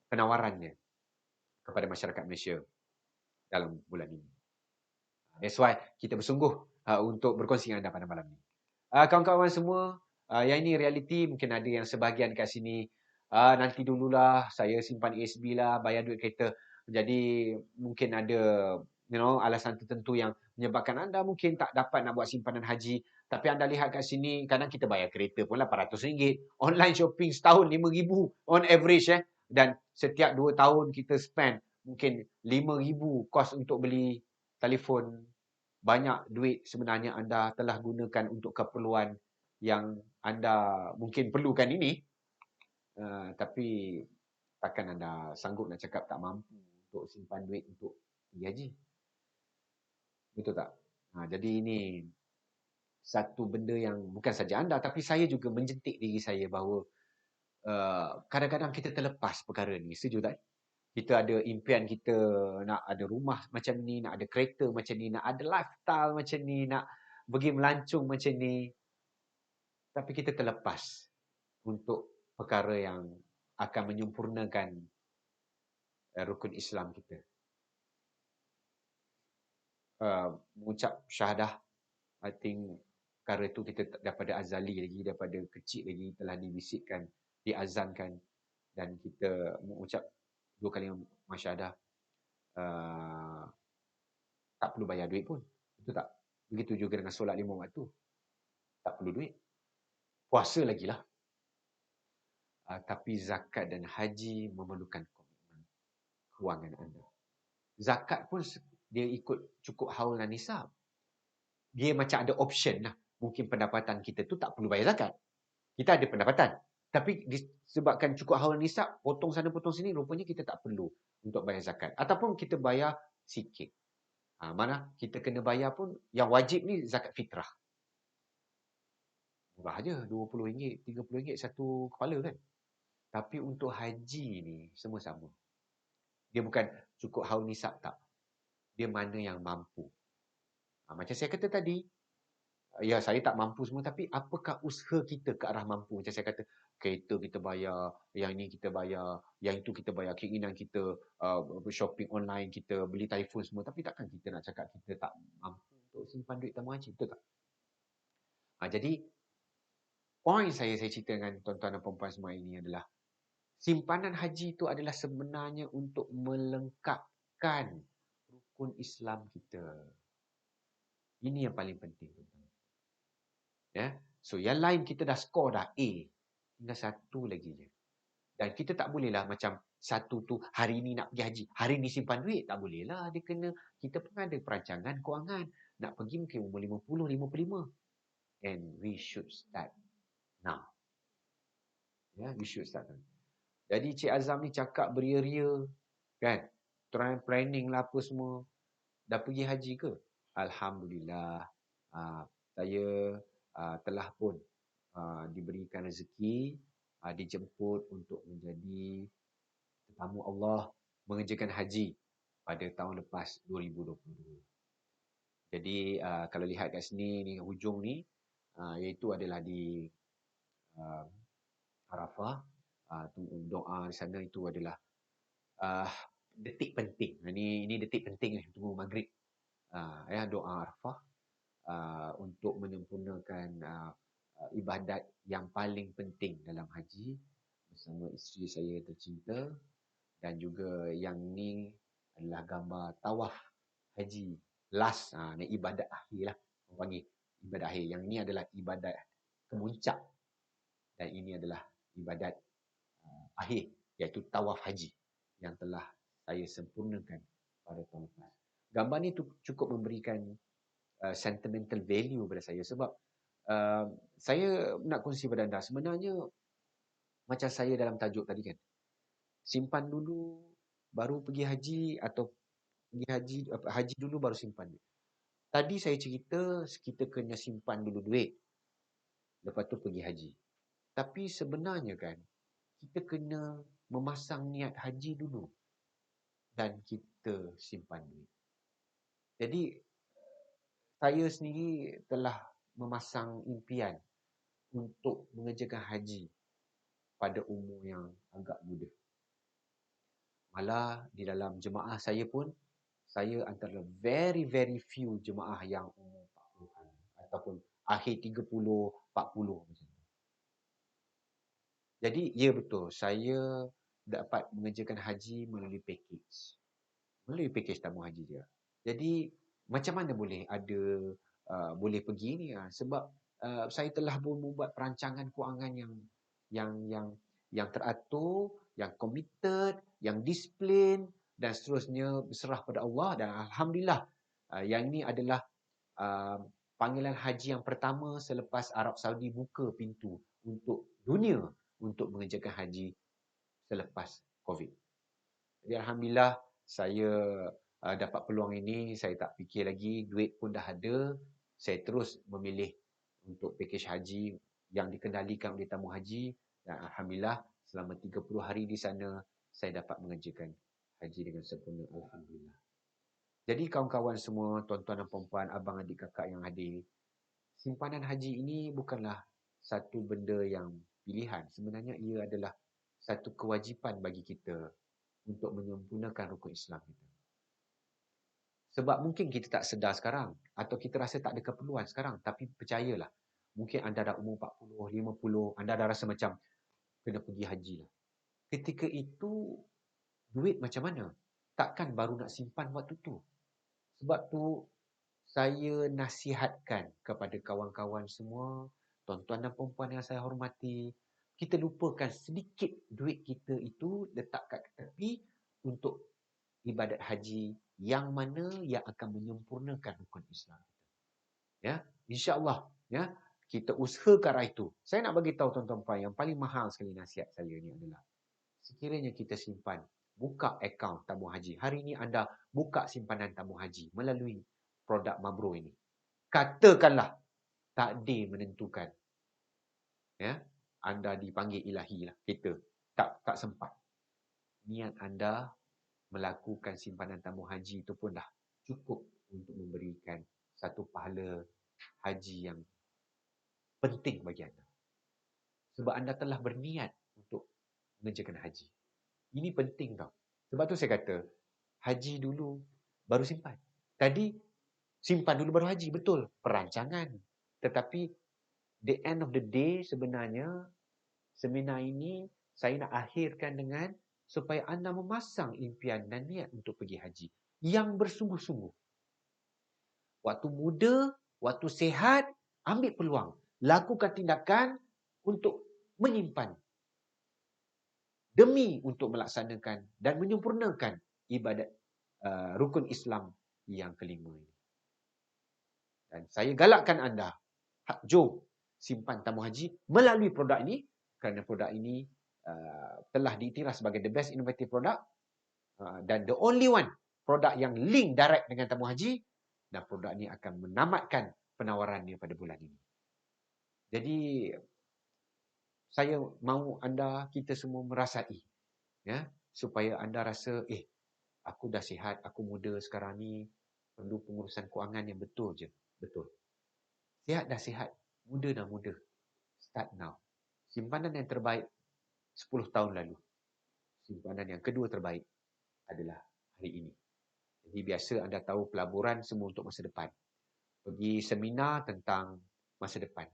penawarannya kepada masyarakat Malaysia dalam bulan ini. That's why kita bersungguh untuk berkongsi dengan anda pada malam ini. Kawan-kawan semua, yang ini realiti, mungkin ada yang sebahagian kat sini, nanti dululah, saya simpan ASB lah, bayar duit kereta. Jadi mungkin ada alasan tertentu yang menyebabkan anda mungkin tak dapat nak buat simpanan haji. Tapi anda lihat kat sini, kadang kita bayar kereta pun RM800. Online shopping setahun RM5,000 on average. Dan setiap 2 tahun kita spend mungkin RM5,000 kos untuk beli telefon. Banyak duit sebenarnya anda telah gunakan untuk keperluan yang anda mungkin perlukan ini. Tapi takkan anda sanggup nak cakap tak mampu untuk simpan duit untuk pergi haji. Betul tak? Jadi ini satu benda yang bukan saja anda, tapi saya juga menjentik diri saya bahawa kadang-kadang kita terlepas perkara ni. Setuju tak? Kita ada impian kita nak ada rumah macam ni, nak ada kereta macam ni, nak ada lifestyle macam ni, nak pergi melancong macam ni. Tapi kita terlepas untuk perkara yang akan menyempurnakan rukun Islam kita. Mengucap syahadah, I think perkara itu kita daripada azali lagi, daripada kecil lagi telah dibisikkan, diazankan, dan kita mengucap 2 kali masyaradah, tak perlu bayar duit pun. Betul tak? Begitu juga dengan solat 5 waktu. Tak perlu duit. Puasa lagi lah. Tapi zakat dan haji memerlukan komitmen kewangan anda. Zakat pun dia ikut cukup haul dan nisab. Dia macam ada option lah. Mungkin pendapatan kita tu tak perlu bayar zakat. Kita ada pendapatan. Tapi disebabkan cukup haul dan nisab, potong sana potong sini, rupanya kita tak perlu untuk bayar zakat. Ataupun kita bayar sikit. Mana kita kena bayar pun, yang wajib ni zakat fitrah. Murah je, RM20, RM30 satu kepala kan. Tapi untuk haji ni, semua sama. Dia bukan cukup haul nisab tak. Dia mana yang mampu. Macam saya kata tadi, ya saya tak mampu semua, tapi apakah usaha kita ke arah mampu? Macam saya kata, kereta kita bayar, yang ni kita bayar, yang itu kita bayar, keinginan kita, shopping online, kita beli telefon semua. Tapi takkan kita nak cakap kita tak mampu untuk simpan duit tabung haji, betul tak? Jadi, poin saya cerita dengan tuan-tuan dan puan-puan semua ini adalah, simpanan haji itu adalah sebenarnya untuk melengkapkan rukun Islam kita. Ini yang paling penting. So, yang lain kita dah skor dah A. Tinggal satu lagi je. Dan kita tak bolehlah macam satu tu hari ni nak pergi haji, hari ni simpan duit. Tak bolehlah. Dia kena, kita pun ada perancangan kewangan. Nak pergi mungkin umur 50, 55. And we should start now. We should start now. Jadi Cik Azam ni cakap beria-ria, kan? Try planning lah apa semua. Dah pergi haji ke? Alhamdulillah, saya telah pun diberikan rezeki, dijemput untuk menjadi tetamu Allah mengerjakan haji pada tahun lepas 2022. Jadi kalau lihat kat sini ni hujung ni, iaitu adalah di uh, Arafah, doa di sana itu adalah uh, detik penting. Ini detik penting ni, tunggu maghrib. Doa Arafah untuk menyempurnakan ibadat yang paling penting dalam haji bersama isteri saya tercinta, dan juga yang ni adalah gambar tawaf haji last, ni ibadat akhir lah orang panggil, ibadat akhir. Yang ni adalah ibadat kemuncak, dan ini adalah ibadat akhir, iaitu tawaf haji yang telah saya sempurnakan pada tahun lepas. Gambar ni cukup memberikan sentimental value pada saya, sebab saya nak kongsi pada anda, sebenarnya macam saya dalam tajuk tadi kan, simpan dulu baru pergi haji, atau pergi haji dulu baru simpan duit. Tadi saya cerita kita kena simpan dulu duit, lepas tu pergi haji. Tapi sebenarnya kan, kita kena memasang niat haji dulu dan kita simpan duit. Jadi saya sendiri telah memasang impian untuk mengerjakan haji pada umur yang agak muda. Malah di dalam jemaah saya pun, saya antara very few jemaah yang umur 40-an ataupun akhir 30, 40 macam tu. Jadi ya betul, saya dapat mengerjakan haji melalui package tamu haji dia. Jadi macam mana boleh boleh pergi ni, sebab saya telah pun membuat perancangan kewangan yang teratur, yang committed, yang disiplin dan seterusnya, berserah pada Allah. Dan alhamdulillah, yang ini adalah panggilan haji yang pertama selepas Arab Saudi buka pintu untuk dunia untuk mengerjakan haji selepas COVID. Jadi alhamdulillah saya dapat peluang ini. Saya tak fikir lagi, duit pun dah ada. Saya terus memilih untuk package haji yang dikendalikan oleh tamu haji, dan alhamdulillah selama 30 hari di sana saya dapat mengerjakan haji dengan sempurna, alhamdulillah. Jadi kawan-kawan semua, tuan-tuan dan puan-puan, abang adik kakak yang hadir, simpanan haji ini bukanlah satu benda yang pilihan. Sebenarnya ia adalah satu kewajipan bagi kita untuk menyempurnakan rukun Islam kita. Sebab mungkin kita tak sedar sekarang, atau kita rasa tak ada keperluan sekarang, tapi percayalah, mungkin anda dah umur 40, 50, anda dah rasa macam kena pergi haji lah. Ketika itu, duit macam mana? Takkan baru nak simpan waktu tu. Sebab tu, saya nasihatkan kepada kawan-kawan semua, tuan-tuan dan puan-puan yang saya hormati, kita lupakan sedikit duit kita itu, letak kat tepi untuk ibadat haji yang mana yang akan menyempurnakan rukun Islam. Ya, insya-Allah, ya, kita usaha ke arah itu. Saya nak bagi tahu tuan-tuan puan, yang paling mahal sekali nasihat saya ni adalah, sekiranya kita simpan, buka akaun tabung haji. Hari ini anda buka simpanan tabung haji melalui produk Mabro ini. Katakanlah takdir menentukan, ya, anda dipanggil ilahi lah, kita tak sempat. Niat anda melakukan simpanan tabung haji itu pun dah cukup untuk memberikan satu pahala haji yang penting bagi anda. Sebab anda telah berniat untuk mengerjakan haji. Ini penting tau. Sebab tu saya kata, haji dulu baru simpan. Tadi simpan dulu baru haji, betul, perancangan. Tetapi the end of the day, sebenarnya seminar ini saya nak akhirkan dengan supaya anda memasang impian dan niat untuk pergi haji yang bersungguh-sungguh. Waktu muda, waktu sehat, ambil peluang. Lakukan tindakan untuk menyimpan demi untuk melaksanakan dan menyempurnakan ibadat rukun Islam yang kelima ini. Dan saya galakkan anda, jom simpan tabung haji melalui produk ini, kerana produk ini telah diiktiraf sebagai the best innovative product, dan the only one produk yang link direct dengan tabung haji, dan produk ini akan menamatkan penawarannya pada bulan ini. Jadi saya mahu kita semua merasai, ya, supaya anda rasa, aku dah sihat, aku muda sekarang ni, perlu pengurusan kewangan yang betul je. Betul. Sihat dah sihat, muda dah muda. Start now. Simpanan yang terbaik 10 tahun lalu. Simpanan yang kedua terbaik adalah hari ini. Jadi biasa anda tahu pelaburan semua untuk masa depan. Pergi seminar tentang masa depan,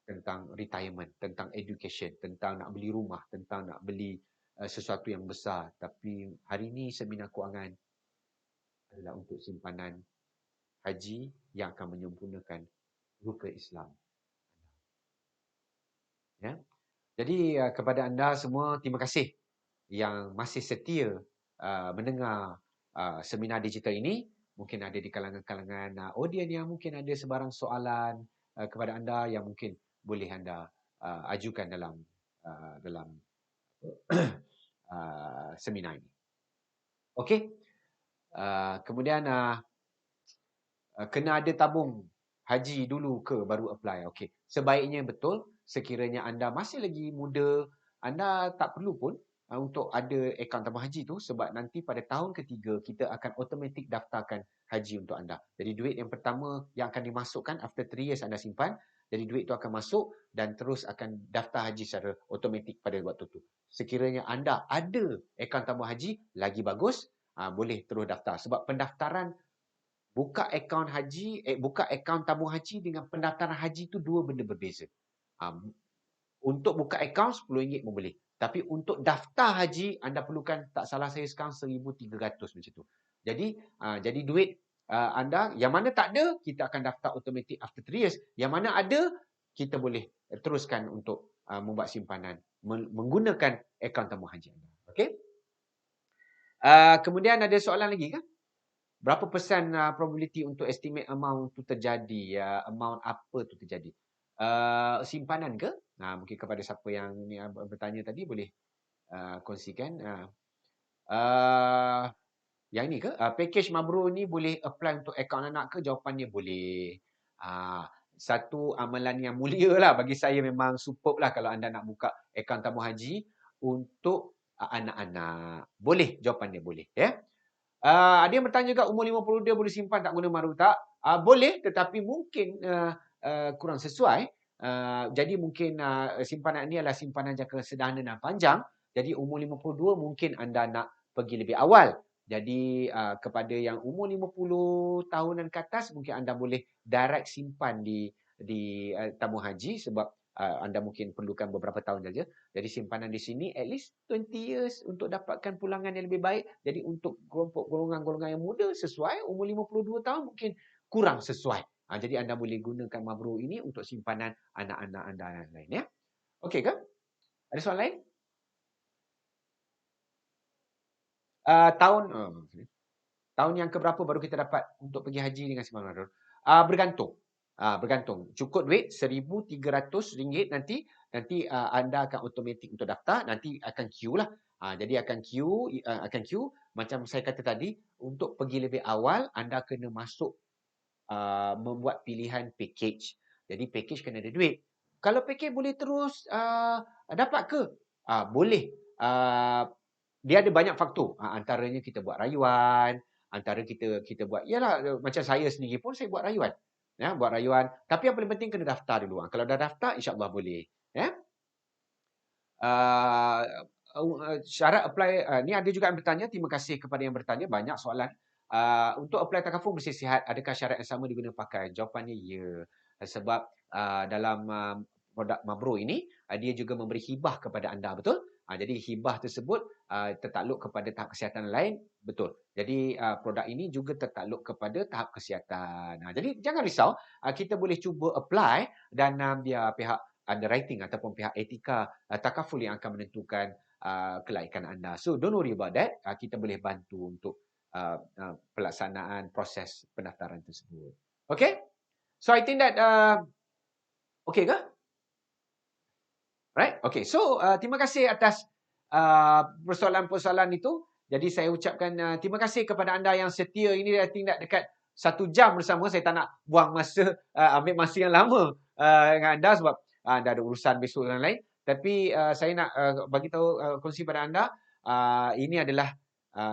tentang retirement, tentang education, tentang nak beli rumah, tentang nak beli sesuatu yang besar. Tapi hari ini seminar kewangan adalah untuk simpanan haji yang akan menyempurnakan rukun Islam. Ya. Jadi kepada anda semua, terima kasih yang masih setia mendengar seminar digital ini. Mungkin ada di kalangan-kalangan audien yang mungkin ada sebarang soalan kepada anda yang mungkin boleh anda ajukan dalam seminar ini. Okey. Kemudian kena ada tabung haji dulu ke baru apply. Okey. Sebaiknya betul, sekiranya anda masih lagi muda, anda tak perlu pun untuk ada akaun tabung haji tu, sebab nanti pada tahun ketiga kita akan automatik daftarkan haji untuk anda. Jadi duit yang pertama yang akan dimasukkan after 3 years anda simpan, jadi duit tu akan masuk dan terus akan daftar haji secara automatik pada waktu tu. Sekiranya anda ada akaun tabung haji, lagi bagus, boleh terus daftar. Sebab pendaftaran buka akaun tabung haji dengan pendaftaran haji tu dua benda berbeza. Untuk buka akaun RM10 pun boleh. Tapi untuk daftar haji, anda perlukan, tak salah saya sekarang 1,300 macam tu. Jadi duit anda, yang mana tak ada, kita akan daftar automatic after 3 years. Yang mana ada, kita boleh teruskan untuk membuat simpanan menggunakan akaun tabung haji anda. Okey? Kemudian ada soalan lagi kan? Berapa persen probability untuk estimate amount tu terjadi? Amount apa tu terjadi? Simpanan ke? Mungkin kepada siapa yang bertanya tadi boleh kongsikan. Yang ni ke? Package Mabrur ni boleh apply untuk akaun anak ke? Jawapannya boleh. Satu amalan yang mulia lah bagi saya, memang superb lah kalau anda nak buka akaun tabung haji untuk anak-anak. Boleh, jawapannya boleh. Ya. Ada yang bertanya juga, umur 50 dia boleh simpan tak guna Mabrur tak? Boleh, tetapi mungkin kurang sesuai. Jadi mungkin simpanan ini adalah simpanan jangka sederhana dan panjang. Jadi umur 52 mungkin anda nak pergi lebih awal. Jadi kepada yang umur 50 tahunan ke atas, mungkin anda boleh direct simpan di tabung haji, sebab anda mungkin perlukan beberapa tahun saja. Jadi simpanan di sini at least 20 years untuk dapatkan pulangan yang lebih baik. Jadi untuk kelompok golongan-golongan yang muda sesuai, umur 52 tahun mungkin kurang sesuai. Jadi anda boleh gunakan Mabrur ini untuk simpanan anak-anak anda yang lain. Ya? Okey ke? Ada soalan lain? Tahun yang keberapa baru kita dapat untuk pergi haji dengan simpanan Mabrur? Bergantung. Bergantung. Cukup duit RM1,300 nanti anda akan automatik untuk daftar, nanti akan queue lah. Jadi akan queue macam saya kata tadi, untuk pergi lebih awal anda kena masuk membuat pilihan package. Jadi package kena ada duit. Kalau package boleh terus dapat ke? Boleh. Dia ada banyak faktor. Antaranya kita buat rayuan, antara kita buat, yalah, macam saya sendiri pun saya buat rayuan. Ya, buat rayuan. Tapi yang paling penting kena daftar dulu. Kalau dah daftar, insya-Allah boleh. Ya. Syarat apply, ni ada juga yang bertanya. Terima kasih kepada yang bertanya. Banyak soalan. Untuk apply takaful bersih sihat, adakah syarat yang sama diguna pakai? Jawapannya ya. Sebab dalam produk Mabrur ini, dia juga memberi hibah kepada anda, betul? Jadi hibah tersebut tertakluk kepada tahap kesihatan lain, betul. Jadi produk ini juga tertakluk kepada tahap kesihatan. Jadi jangan risau, kita boleh cuba apply dan biar pihak underwriting ataupun pihak etika takaful yang akan menentukan kelaikan anda. So don't worry about that. Kita boleh bantu untuk pelaksanaan proses pendaftaran tersebut. Okay? So I think that okay ke? Right? Okay. So terima kasih atas persoalan-persoalan itu. Jadi saya ucapkan terima kasih kepada anda yang setia. Ini I think that dekat 1 jam bersama. Saya tak nak buang masa, ambil masa yang lama dengan anda sebab anda ada urusan besok dan lain. Tapi saya nak bagi tahu, kongsi pada anda, ini adalah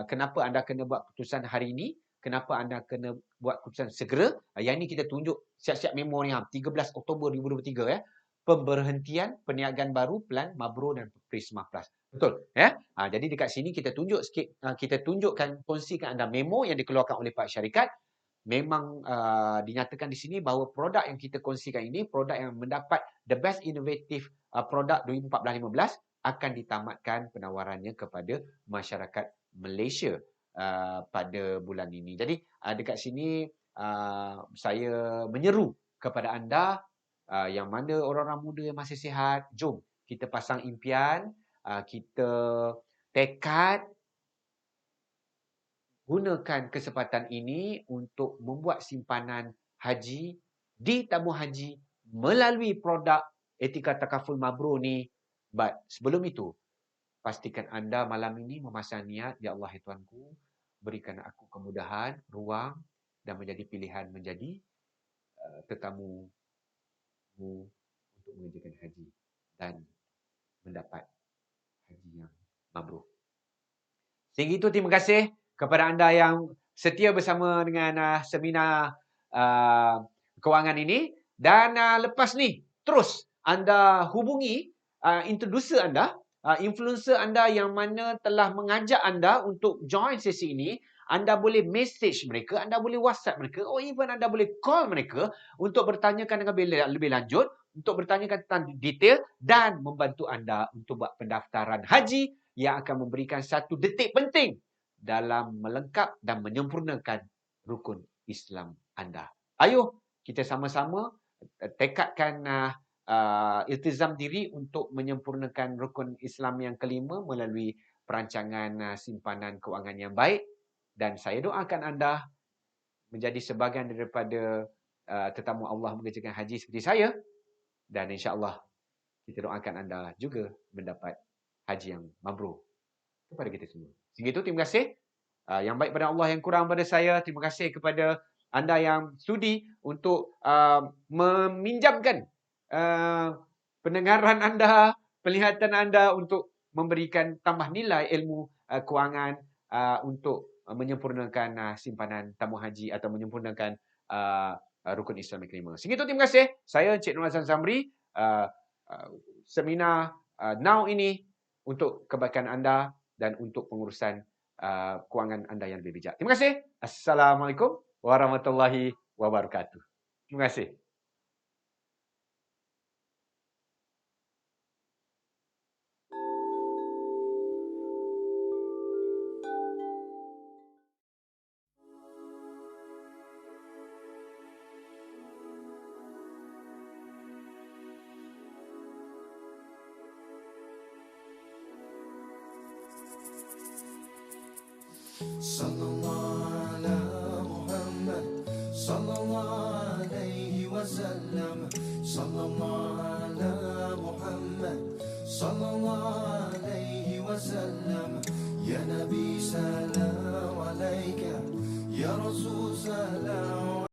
kenapa anda kena buat keputusan hari ini, kenapa anda kena buat keputusan segera. Yang ini kita tunjuk siap-siap memo ni 13 Oktober 2023 ya. Pemberhentian perniagaan baru Pelan Mabro dan Prisma Plus. Betul ya. Jadi dekat sini kita tunjuk sikit, kita tunjukkan, kongsikan anda memo yang dikeluarkan oleh pihak syarikat. Memang dinyatakan di sini bahawa produk yang kita kongsikan ini produk yang mendapat the best innovative produk 2014-15 akan ditamatkan penawarannya kepada masyarakat Malaysia pada bulan ini. Jadi dekat sini saya menyeru kepada anda yang mana orang-orang muda yang masih sihat, jom kita pasang impian, kita tekad, gunakan kesempatan ini untuk membuat simpanan haji di tabung haji melalui produk Etika Takaful Mabro ni. But sebelum itu, pastikan anda malam ini memasang niat, ya Allah ya Tuanku, berikan aku kemudahan, ruang dan menjadi pilihan menjadi tetamu untuk mengerjakan haji dan mendapat haji yang mabrur. Sehingga itu, terima kasih kepada anda yang setia bersama dengan seminar kewangan ini. Dan lepas ni, terus anda hubungi introducer anda, influencer anda yang mana telah mengajak anda untuk join sesi ini. Anda boleh message mereka, anda boleh WhatsApp mereka, or even anda boleh call mereka untuk bertanyakan dengan lebih lanjut, untuk bertanyakan tentang detail dan membantu anda untuk buat pendaftaran haji yang akan memberikan satu detik penting dalam melengkap dan menyempurnakan rukun Islam anda. Ayuh, kita sama-sama tekadkan iltizam diri untuk menyempurnakan rukun Islam yang kelima melalui perancangan simpanan kewangan yang baik. Dan saya doakan anda menjadi sebahagian daripada tetamu Allah mengerjakan haji seperti saya. Dan insya-Allah kita doakan anda juga mendapat haji yang mabrur kepada kita semua. Sehingga itu, terima kasih. Yang baik pada Allah, yang kurang pada saya. Terima kasih kepada anda yang sudi untuk meminjamkan pendengaran anda, penglihatan anda untuk memberikan tambah nilai ilmu kewangan untuk menyempurnakan simpanan tabung haji atau menyempurnakan rukun Islam yang kelima. Sehingga itu, terima kasih. Saya Encik Nur Azlan Zamri. Seminar Now ini untuk kebaikan anda dan untuk pengurusan kewangan anda yang lebih bijak. Terima kasih. Assalamualaikum warahmatullahi wabarakatuh. Terima kasih. Sallallahu ala Muhammad, sallallahu alaihi wasallam, sallallahu ala Muhammad, sallallahu alaihi wasallam. Ya Nabi salam alaika, ya Rasul salam